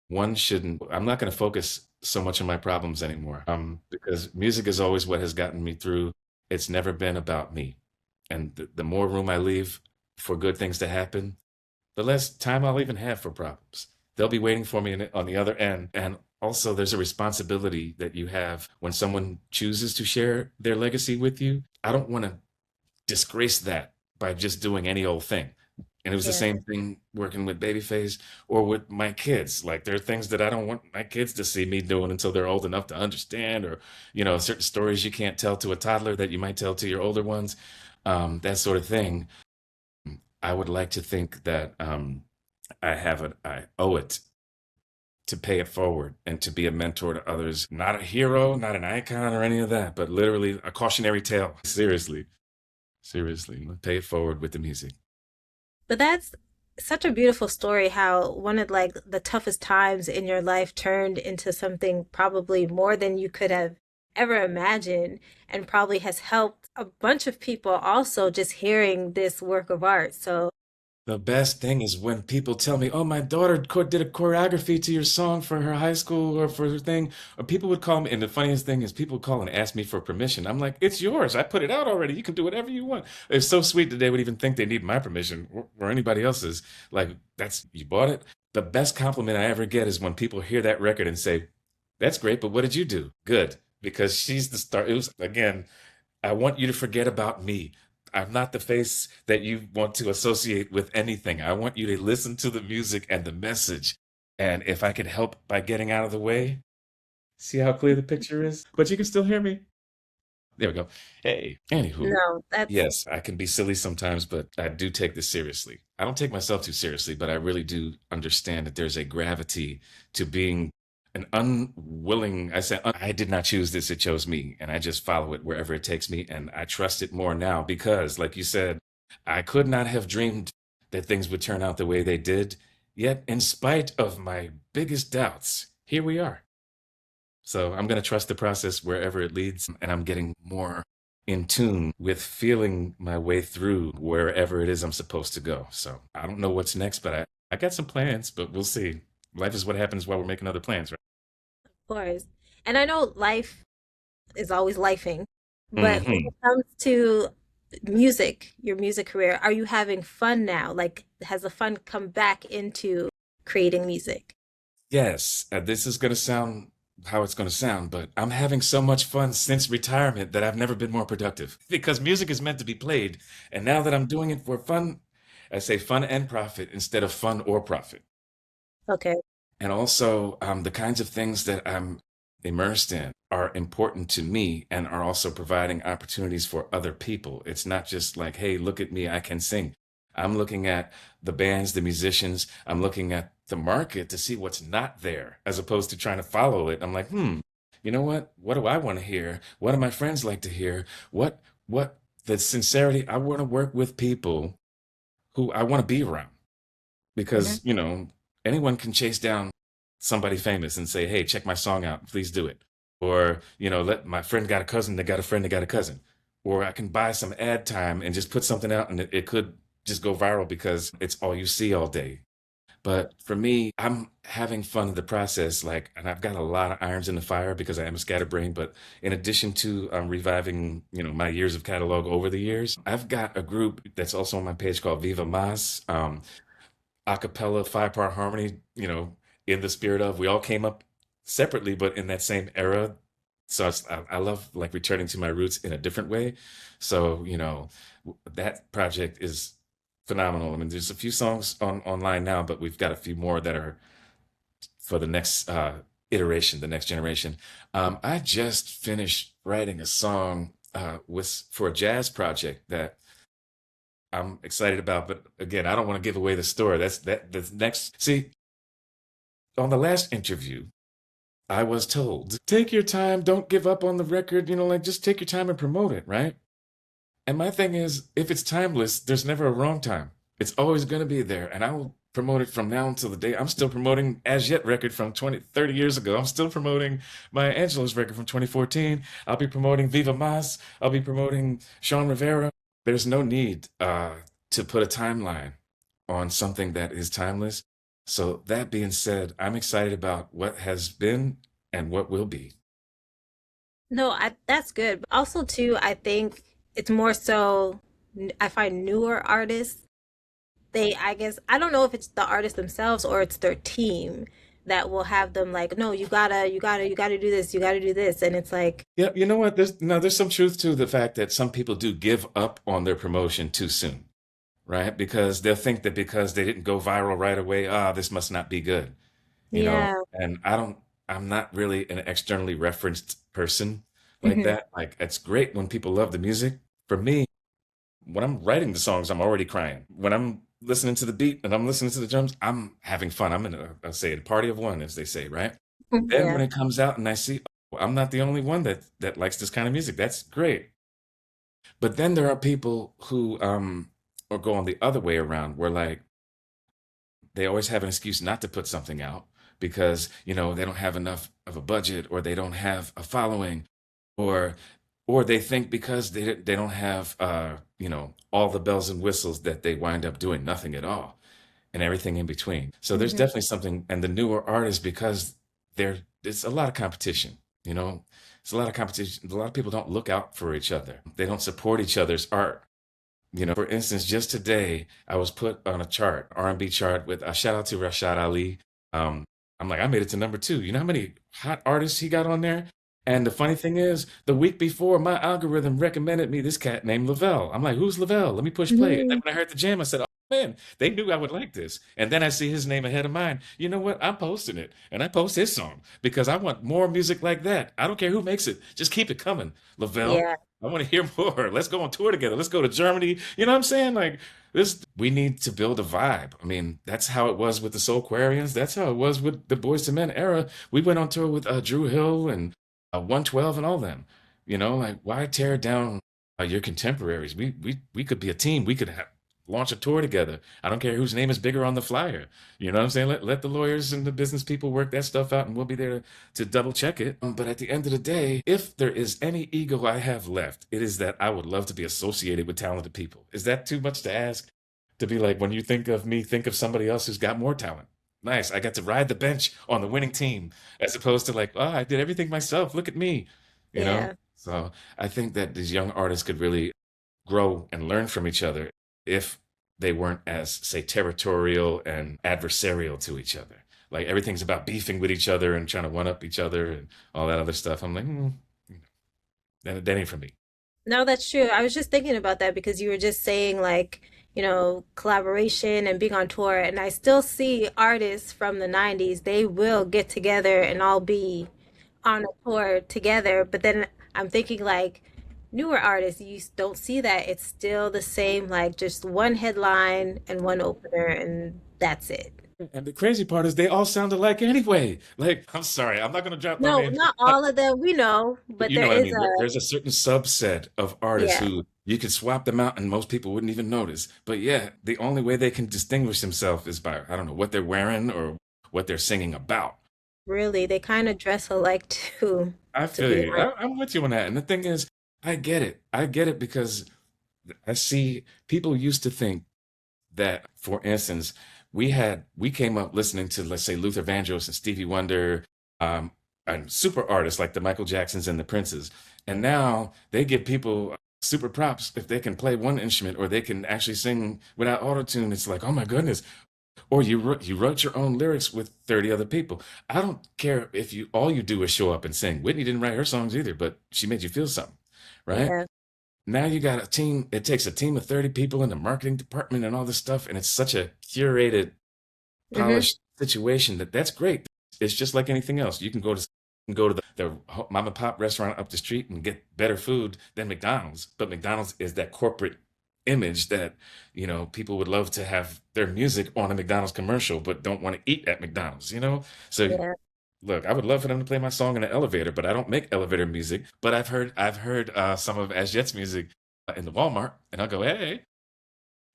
One shouldn't, I'm not going to focus so much on my problems anymore. Because music is always what has gotten me through. It's never been about me. And the more room I leave for good things to happen, the less time I'll even have for problems. They'll be waiting for me on the other end. And also, there's a responsibility that you have when someone chooses to share their legacy with you. I don't want to disgrace that by just doing any old thing. And it was the Yeah. same thing working with Babyface or with my kids. Like there are things that I don't want my kids to see me doing until they're old enough to understand, or certain stories you can't tell to a toddler that you might tell to your older ones, that sort of thing. I would like to think that I owe it to pay it forward and to be a mentor to others. Not a hero, not an icon or any of that, but literally a cautionary tale. Seriously, seriously, pay it forward with the music. But that's such a beautiful story how one of like the toughest times in your life turned into something probably more than you could have ever imagined and probably has helped a bunch of people also just hearing this work of art. So, The best thing is when people tell me, "Oh, my daughter did a choreography to your song for her high school or for her thing." Or people would call me, and the funniest thing is people would call and ask me for permission. I'm like, "It's yours. I put it out already. You can do whatever you want." It's so sweet that they would even think they need my permission or anybody else's. Like, that's you bought it. The best compliment I ever get is when people hear that record and say, "That's great, but what did you do?" Good, because she's the star. It was again. I want you to forget about me. I'm not the face that you want to associate with anything. I want you to listen to the music and the message. And if I can help by getting out of the way, see how clear the picture is? But you can still hear me. There we go. Hey, anywho, no, that's yes, I can be silly sometimes, but I do take this seriously. I don't take myself too seriously, but I really do understand that there's a gravity to being an unwilling. I did not choose this, it chose me, and I just follow it wherever it takes me, and I trust it more now because, like you said, I could not have dreamed that things would turn out the way they did. Yet, in spite of my biggest doubts, here we are. So I'm going to trust the process wherever it leads. And I'm getting more in tune with feeling my way through wherever it is I'm supposed to go. So I don't know what's next, but I got some plans, but we'll see. Life is what happens while we're making other plans, right? of course. And I know life is always lifing, but when Hmm. it comes to music, your music career, are you having fun now? Like, has the fun come back into creating music? Yes, this is going to sound how it's going to sound, but I'm having so much fun since retirement that I've never been more productive because music is meant to be played. And now that I'm doing it for fun, I say fun and profit instead of fun or profit. Okay. And also, the kinds of things that I'm immersed in are important to me and are also providing opportunities for other people. It's not just like, hey, look at me, I can sing. I'm looking at the bands, the musicians, I'm looking at the market to see what's not there, as opposed to trying to follow it. I'm like, you know what? What do I want to hear? What do my friends like to hear? What, the sincerity, I want to work with people who I want to be around Hmm. because anyone can chase down somebody famous and say, hey, check my song out, please do it. Or let my friend got a cousin that got a friend that got a cousin. Or I can buy some ad time and just put something out and it could just go viral because it's all you see all day. But for me, I'm having fun in the process, like, and I've got a lot of irons in the fire because I am a scatterbrain. But in addition to reviving, my years of catalog over the years, I've got a group that's also on my page called Viva Mas. A cappella 5-part harmony, in the spirit of we all came up separately, but in that same era. So I love like returning to my roots in a different way. So, that project is phenomenal. I mean, there's a few songs online now, but we've got a few more that are for the next iteration, the next generation. I just finished writing a song with for a jazz project that I'm excited about, but again, I don't want to give away the story. That the next. See, on the last interview, I was told, take your time, don't give up on the record, like just take your time and promote it, right? And my thing is, if it's timeless, there's never a wrong time. It's always going to be there. And I will promote it from now until the day. I'm still promoting As Yet record from 20, 30 years ago. I'm still promoting Maya Angelou's record from 2014. I'll be promoting Viva Mas. I'll be promoting Shawn Rivera. There's no need to put a timeline on something that is timeless. So that being said, I'm excited about what has been and what will be. No, that's good. Also, too, I think it's more so I find newer artists, I guess, I don't know if it's the artists themselves or it's their team that will have them like, no, you gotta do this, you gotta do this. And it's like, Yeah, you know what? There's some truth to the fact that some people do give up on their promotion too soon, right? Because they'll think that because they didn't go viral right away, this must not be good, yeah. And I'm not really an externally referenced person like Hmm. that. Like, it's great when people love the music. For me, when I'm writing the songs, I'm already crying. When I'm listening to the beat and I'm listening to the drums, I'm having fun. I'm in I say a party of one, as they say, right? Then Yeah. when it comes out and I see, oh, I'm not the only one that likes this kind of music. That's great. But then there are people who or go on the other way around, where like they always have an excuse not to put something out because they don't have enough of a budget or they don't have a following or they think because they don't have all the bells and whistles that they wind up doing nothing at all and everything in between. So there's Hmm. definitely something, and the newer artists, because it's a lot of competition, you know. It's a lot of competition. A lot of people don't look out for each other. They don't support each other's art. For instance, just today I was put on a chart, R&B chart with a shout out to Rashad Ali. Um, I'm like, I made it to number 2. You know how many hot artists he got on there? And the funny thing is, the week before, my algorithm recommended me this cat named Lavelle. I'm like, who's Lavelle? Let me push play. And then Hmm. when I heard the jam, I said, oh man, they knew I would like this. And then I see his name ahead of mine. You know what? I'm posting it. And I post his song because I want more music like that. I don't care who makes it. Just keep it coming, Lavelle. Yeah. I want to hear more. Let's go on tour together. Let's go to Germany. You know what I'm saying? Like this, we need to build a vibe. I mean, that's how it was with the Soulquarians. That's how it was with the Boys to Men era. We went on tour with Drew Hill and 112 and all them. Like why tear down your contemporaries? We could be a team. We could launch a tour together. I don't care whose name is bigger on the flyer. You know what I'm saying? Let the lawyers and the business people work that stuff out, and we'll be there to double check it. But at the end of the day, if there is any ego I have left, it is that I would love to be associated with talented people. Is that too much to ask? To be like, when you think of me, think of somebody else who's got more talent. Nice. I got to ride the bench on the winning team as opposed to like, oh, I did everything myself. Look at me, you know? Yeah. So I think that these young artists could really grow and learn from each other if they weren't as, say, territorial and adversarial to each other. Like everything's about beefing with each other and trying to one up each other and all that other stuff. I'm like, that ain't for me. No, that's true. I was just thinking about that because you were just saying like, collaboration and being on tour. And I still see artists from the 90s, they will get together and all be on a tour together. But then I'm thinking like newer artists, you don't see that. It's still the same, like just one headline and one opener, and that's it. And the crazy part is they all sound alike anyway. Like, I'm sorry, I'm not gonna drop my No, name. not all of them, we know, But but you there know what I is mean. a, There's a certain subset of artists yeah, who you could swap them out and most people wouldn't even notice. But yeah, the only way they can distinguish themselves is by, I don't know, what they're wearing or what they're singing about. really, they kind of dress alike too, I to feel be you. honest. I'm with you on that. And the thing is, I get it. I get it because I see people used to think that, for instance, we came up listening to, let's say, Luther Vandross and Stevie Wonder, um, and super artists like the Michael Jacksons and the Princes, and now they give people super props if they can play one instrument or they can actually sing without autotune. It's like, oh my goodness! Or you wrote your own lyrics with 30 other people. I don't care if you all you do is show up and sing. Whitney didn't write her songs either, but she made you feel something, right? Yeah. Now you got a team. It takes a team of 30 people in the marketing department and all this stuff, and it's such a curated, Hmm. polished situation that's great. It's just like anything else. You can go to the mom and pop restaurant up the street and get better food than McDonald's, but McDonald's is that corporate image that people would love to have their music on a McDonald's commercial, but don't want to eat at McDonald's. So Yeah. look, I would love for them to play my song in an elevator, but I don't make elevator music. But I've heard some of As Jet's music in the Walmart, and I'll go, hey,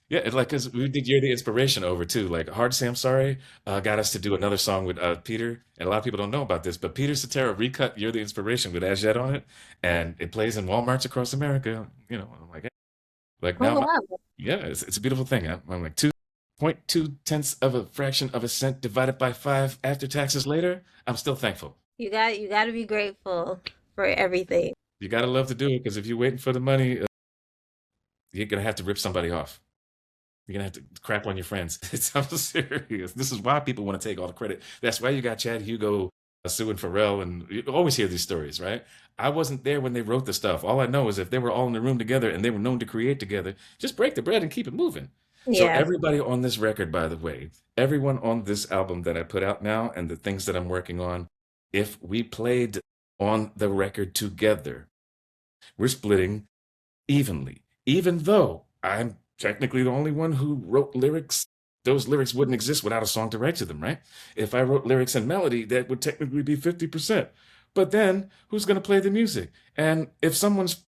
yeah, it's like because we did You're the Inspiration over too. Like Hard to Say I'm Sorry got us to do another song with Peter, and a lot of people don't know about this, but Peter Cetera recut You're the Inspiration with As Jet on it, and it plays in Walmarts across America. I'm like, hey. Like Oh, now, wow. yeah, it's a beautiful thing. I'm like 2.2 tenths of a fraction of a cent divided by five after taxes later. I'm still thankful. You got to be grateful for everything. You gotta love to do it because if you're waiting for the money, you're gonna have to rip somebody off. You're gonna have to crap on your friends. I'm serious. This is why people want to take all the credit. That's why you got Chad Hugo suing Pharrell, and you always hear these stories, right? I wasn't there when they wrote the stuff. All I know is if they were all in the room together and they were known to create together, just break the bread and keep it moving. So Yeah. everybody on this record, by the way, everyone on this album that I put out now and the things that I'm working on, if we played on the record together, we're splitting evenly. Even though I'm technically the only one who wrote lyrics, those lyrics wouldn't exist without a song to write to them, right? If I wrote lyrics and melody, that would technically be 50%. But then who's going to play the music? And if someone's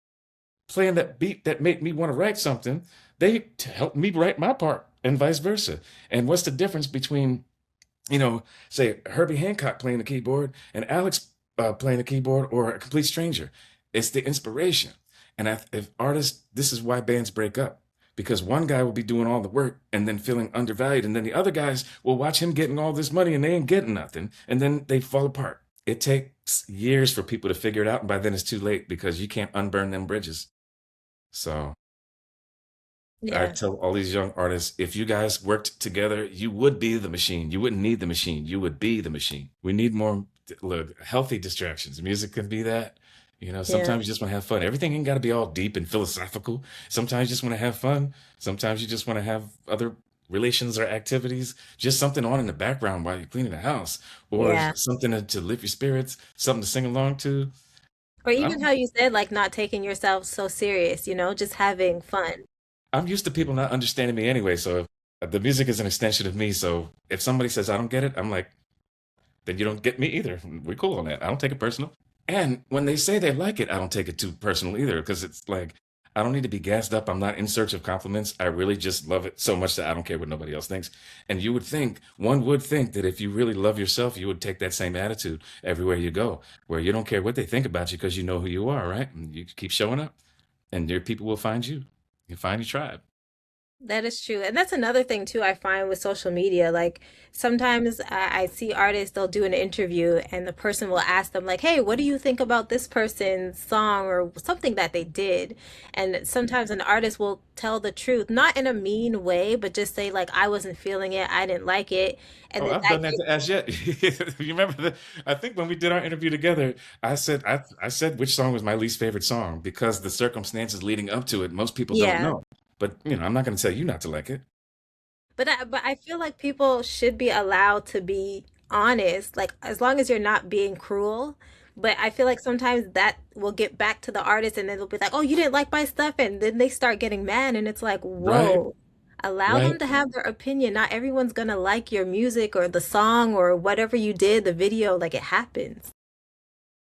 playing that beat that made me want to write something, they help me write my part and vice versa. And what's the difference between, say Herbie Hancock playing the keyboard and Alex playing the keyboard or a complete stranger? It's the inspiration. And if artists, this is why bands break up because one guy will be doing all the work and then feeling undervalued, and then the other guys will watch him getting all this money and they ain't getting nothing, and then they fall apart. It takes years for people to figure it out, and by then it's too late because you can't unburn them bridges. So I Yeah. tell all these young artists, if you guys worked together, you would be the machine. You wouldn't need the machine. You would be the machine. We need more look, healthy distractions. Music can be that. Yeah. Sometimes you just want to have fun. Everything ain't got to be all deep and philosophical. Sometimes you just want to have fun. Sometimes you just want to have other relations or activities, just something on in the background while you're cleaning the house, or Yeah. something to lift your spirits, something to sing along to. Or I even don't how you said, like, not taking yourself so serious, just having fun. I'm used to people not understanding me anyway, so the music is an extension of me. So if somebody says I don't get it, I'm like, then you don't get me either. We're cool on that. I don't take it personal. And when they say they like it, I don't take it too personal either because it's like I don't need to be gassed up. I'm not in search of compliments. I really just love it so much that I don't care what nobody else thinks. And one would think that if you really love yourself, you would take that same attitude everywhere you go, where you don't care what they think about you because you know who you are, right? And you keep showing up, and your people will find you. You find your tribe. That is true. And that's another thing too I find with social media. Like sometimes I see artists, they'll do an interview and the person will ask them like, "Hey, what do you think about this person's song or something that they did?" And sometimes an artist will tell the truth, not in a mean way, but just say like, "I wasn't feeling it. I didn't like it." And Oh, then I've that done that gets, to Ash yet. You remember that? I think when we did our interview together, I said which song was my least favorite song because the circumstances leading up to it, most people don't yeah. know. But, I'm not going to tell you not to like it. But I feel like people should be allowed to be honest, like as long as you're not being cruel. But I feel like sometimes that will get back to the artist and then they'll be like, "Oh, you didn't like my stuff," and then they start getting mad, and it's like, Right, "Whoa." Allow them right, to have their opinion. Not everyone's gonna like your music or the song or whatever you did, the video, like it happens.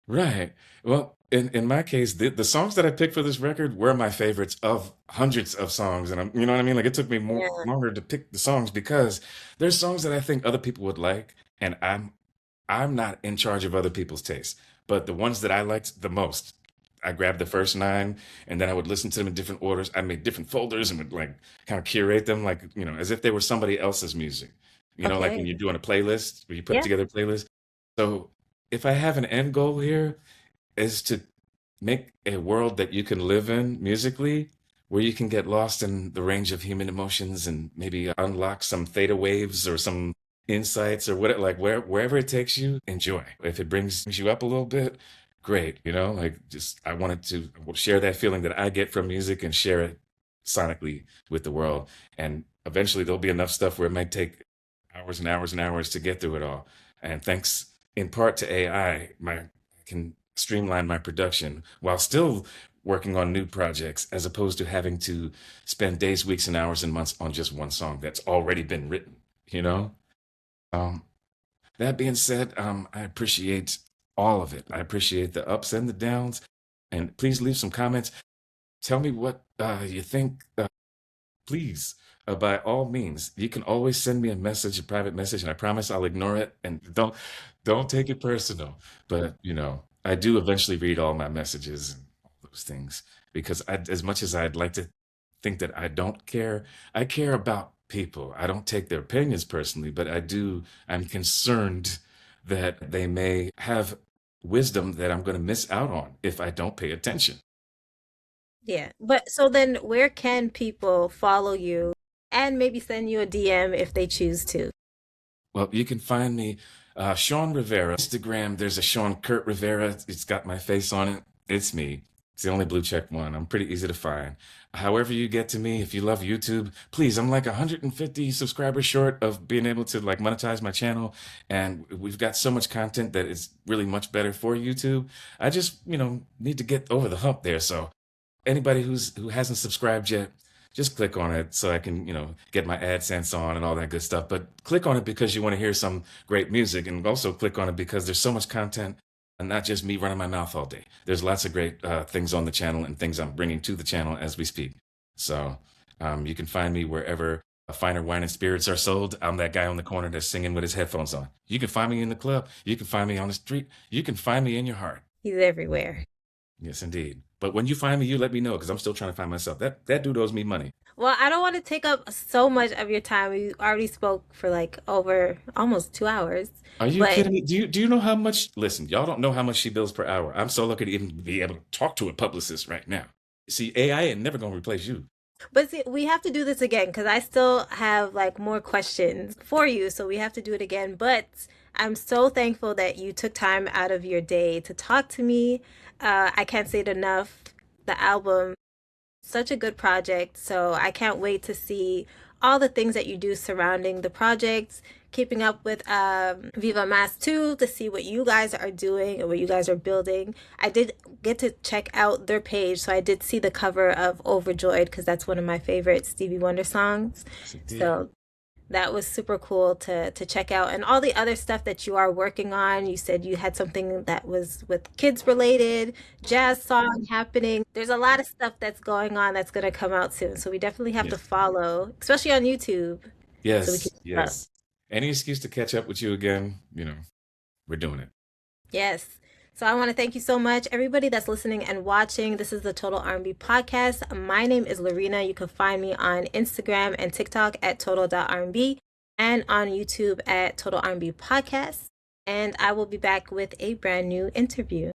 right. Well, in my case, the songs that I picked for this record were my favorites of hundreds of songs, and you know what I mean. Like it took me more Yeah. longer to pick the songs because there's songs that I think other people would like, and I'm not in charge of other people's tastes. But the ones that I liked the most, I grabbed the first nine, and then I would listen to them in different orders. I made different folders and would like kind of curate them, like as if they were somebody else's music. Like when Okay. you're doing a playlist, where you put Yeah. together a playlist. So if I have an end goal here, is to make a world that you can live in musically, where you can get lost in the range of human emotions and maybe unlock some theta waves or some insights or what, like wherever it takes you, enjoy. If it brings you up a little bit, great. Like just I wanted to share that feeling that I get from music and share it sonically with the world. And eventually there'll be enough stuff where it might take hours and hours and hours to get through it all. And thanks in part to AI, I can streamline my production while still working on new projects as opposed to having to spend days, weeks, and hours and months on just one song that's already been written, you know? Um, that being said, I appreciate all of it. I appreciate the ups and the downs. And please leave some comments. Tell me what you think. Please, by all means, you can always send me a message, a private message, and I promise I'll ignore it. And don't take it personal. But I do eventually read all my messages and all those things because as much as I'd like to think that I don't care, I care about people. I don't take their opinions personally, but I do. I'm concerned that they may have wisdom that I'm going to miss out on if I don't pay attention. Yeah. But so then where can people follow you and maybe send you a DM if they choose to? Well, you can find me, Shawn Rivera. Instagram, there's a Sean Kurt Rivera. It's got my face on it. It's me. It's the only blue check one. I'm pretty easy to find. However you get to me, if you love YouTube, please, I'm like 150 subscribers short of being able to like monetize my channel. And we've got so much content that it's really much better for YouTube. I just, need to get over the hump there. So anybody who hasn't subscribed yet, just click on it so I can, get my AdSense on and all that good stuff. But click on it because you want to hear some great music, and also click on it because there's so much content and not just me running my mouth all day. There's lots of great things on the channel and things I'm bringing to the channel as we speak. So you can find me wherever finer wine and spirits are sold. I'm that guy on the corner that's singing with his headphones on. You can find me in the club. You can find me on the street. You can find me in your heart. He's everywhere. Yes, indeed. But when you find me, you let me know because I'm still trying to find myself. That dude owes me money. Well, I don't want to take up so much of your time. We already spoke for like over almost 2 hours. Are you But kidding me? Do you know how much? Listen, y'all don't know how much she bills per hour. I'm so lucky to even be able to talk to a publicist right now. See, AI ain't never gonna replace you. but see, we have to do this again because I still have like more questions for you, so we have to do it again. But I'm so thankful that you took time out of your day to talk to me. I can't say it enough. The album, such a good project. So I can't wait to see all the things that you do surrounding the project. Keeping up with Viva Mass 2 to see what you guys are doing and what you guys are building. I did get to check out their page, so I did see the cover of Overjoyed because that's one of my favorite Stevie Wonder songs. Yes, it did. So that was super cool to check out, and all the other stuff that you are working on. You said you had something that was with kids related, jazz song happening. There's a lot of stuff that's going on that's going to come out soon. So we definitely have to Yes. follow, especially on YouTube, so we can Yes. keep up. Yes. Any excuse to catch up with you again, we're doing it. Yes. So I want to thank you so much, everybody that's listening and watching. This is the Total R&B podcast. My name is Loreena. You can find me on Instagram and TikTok at total.rnb and on YouTube at Total R&B podcast. And I will be back with a brand new interview.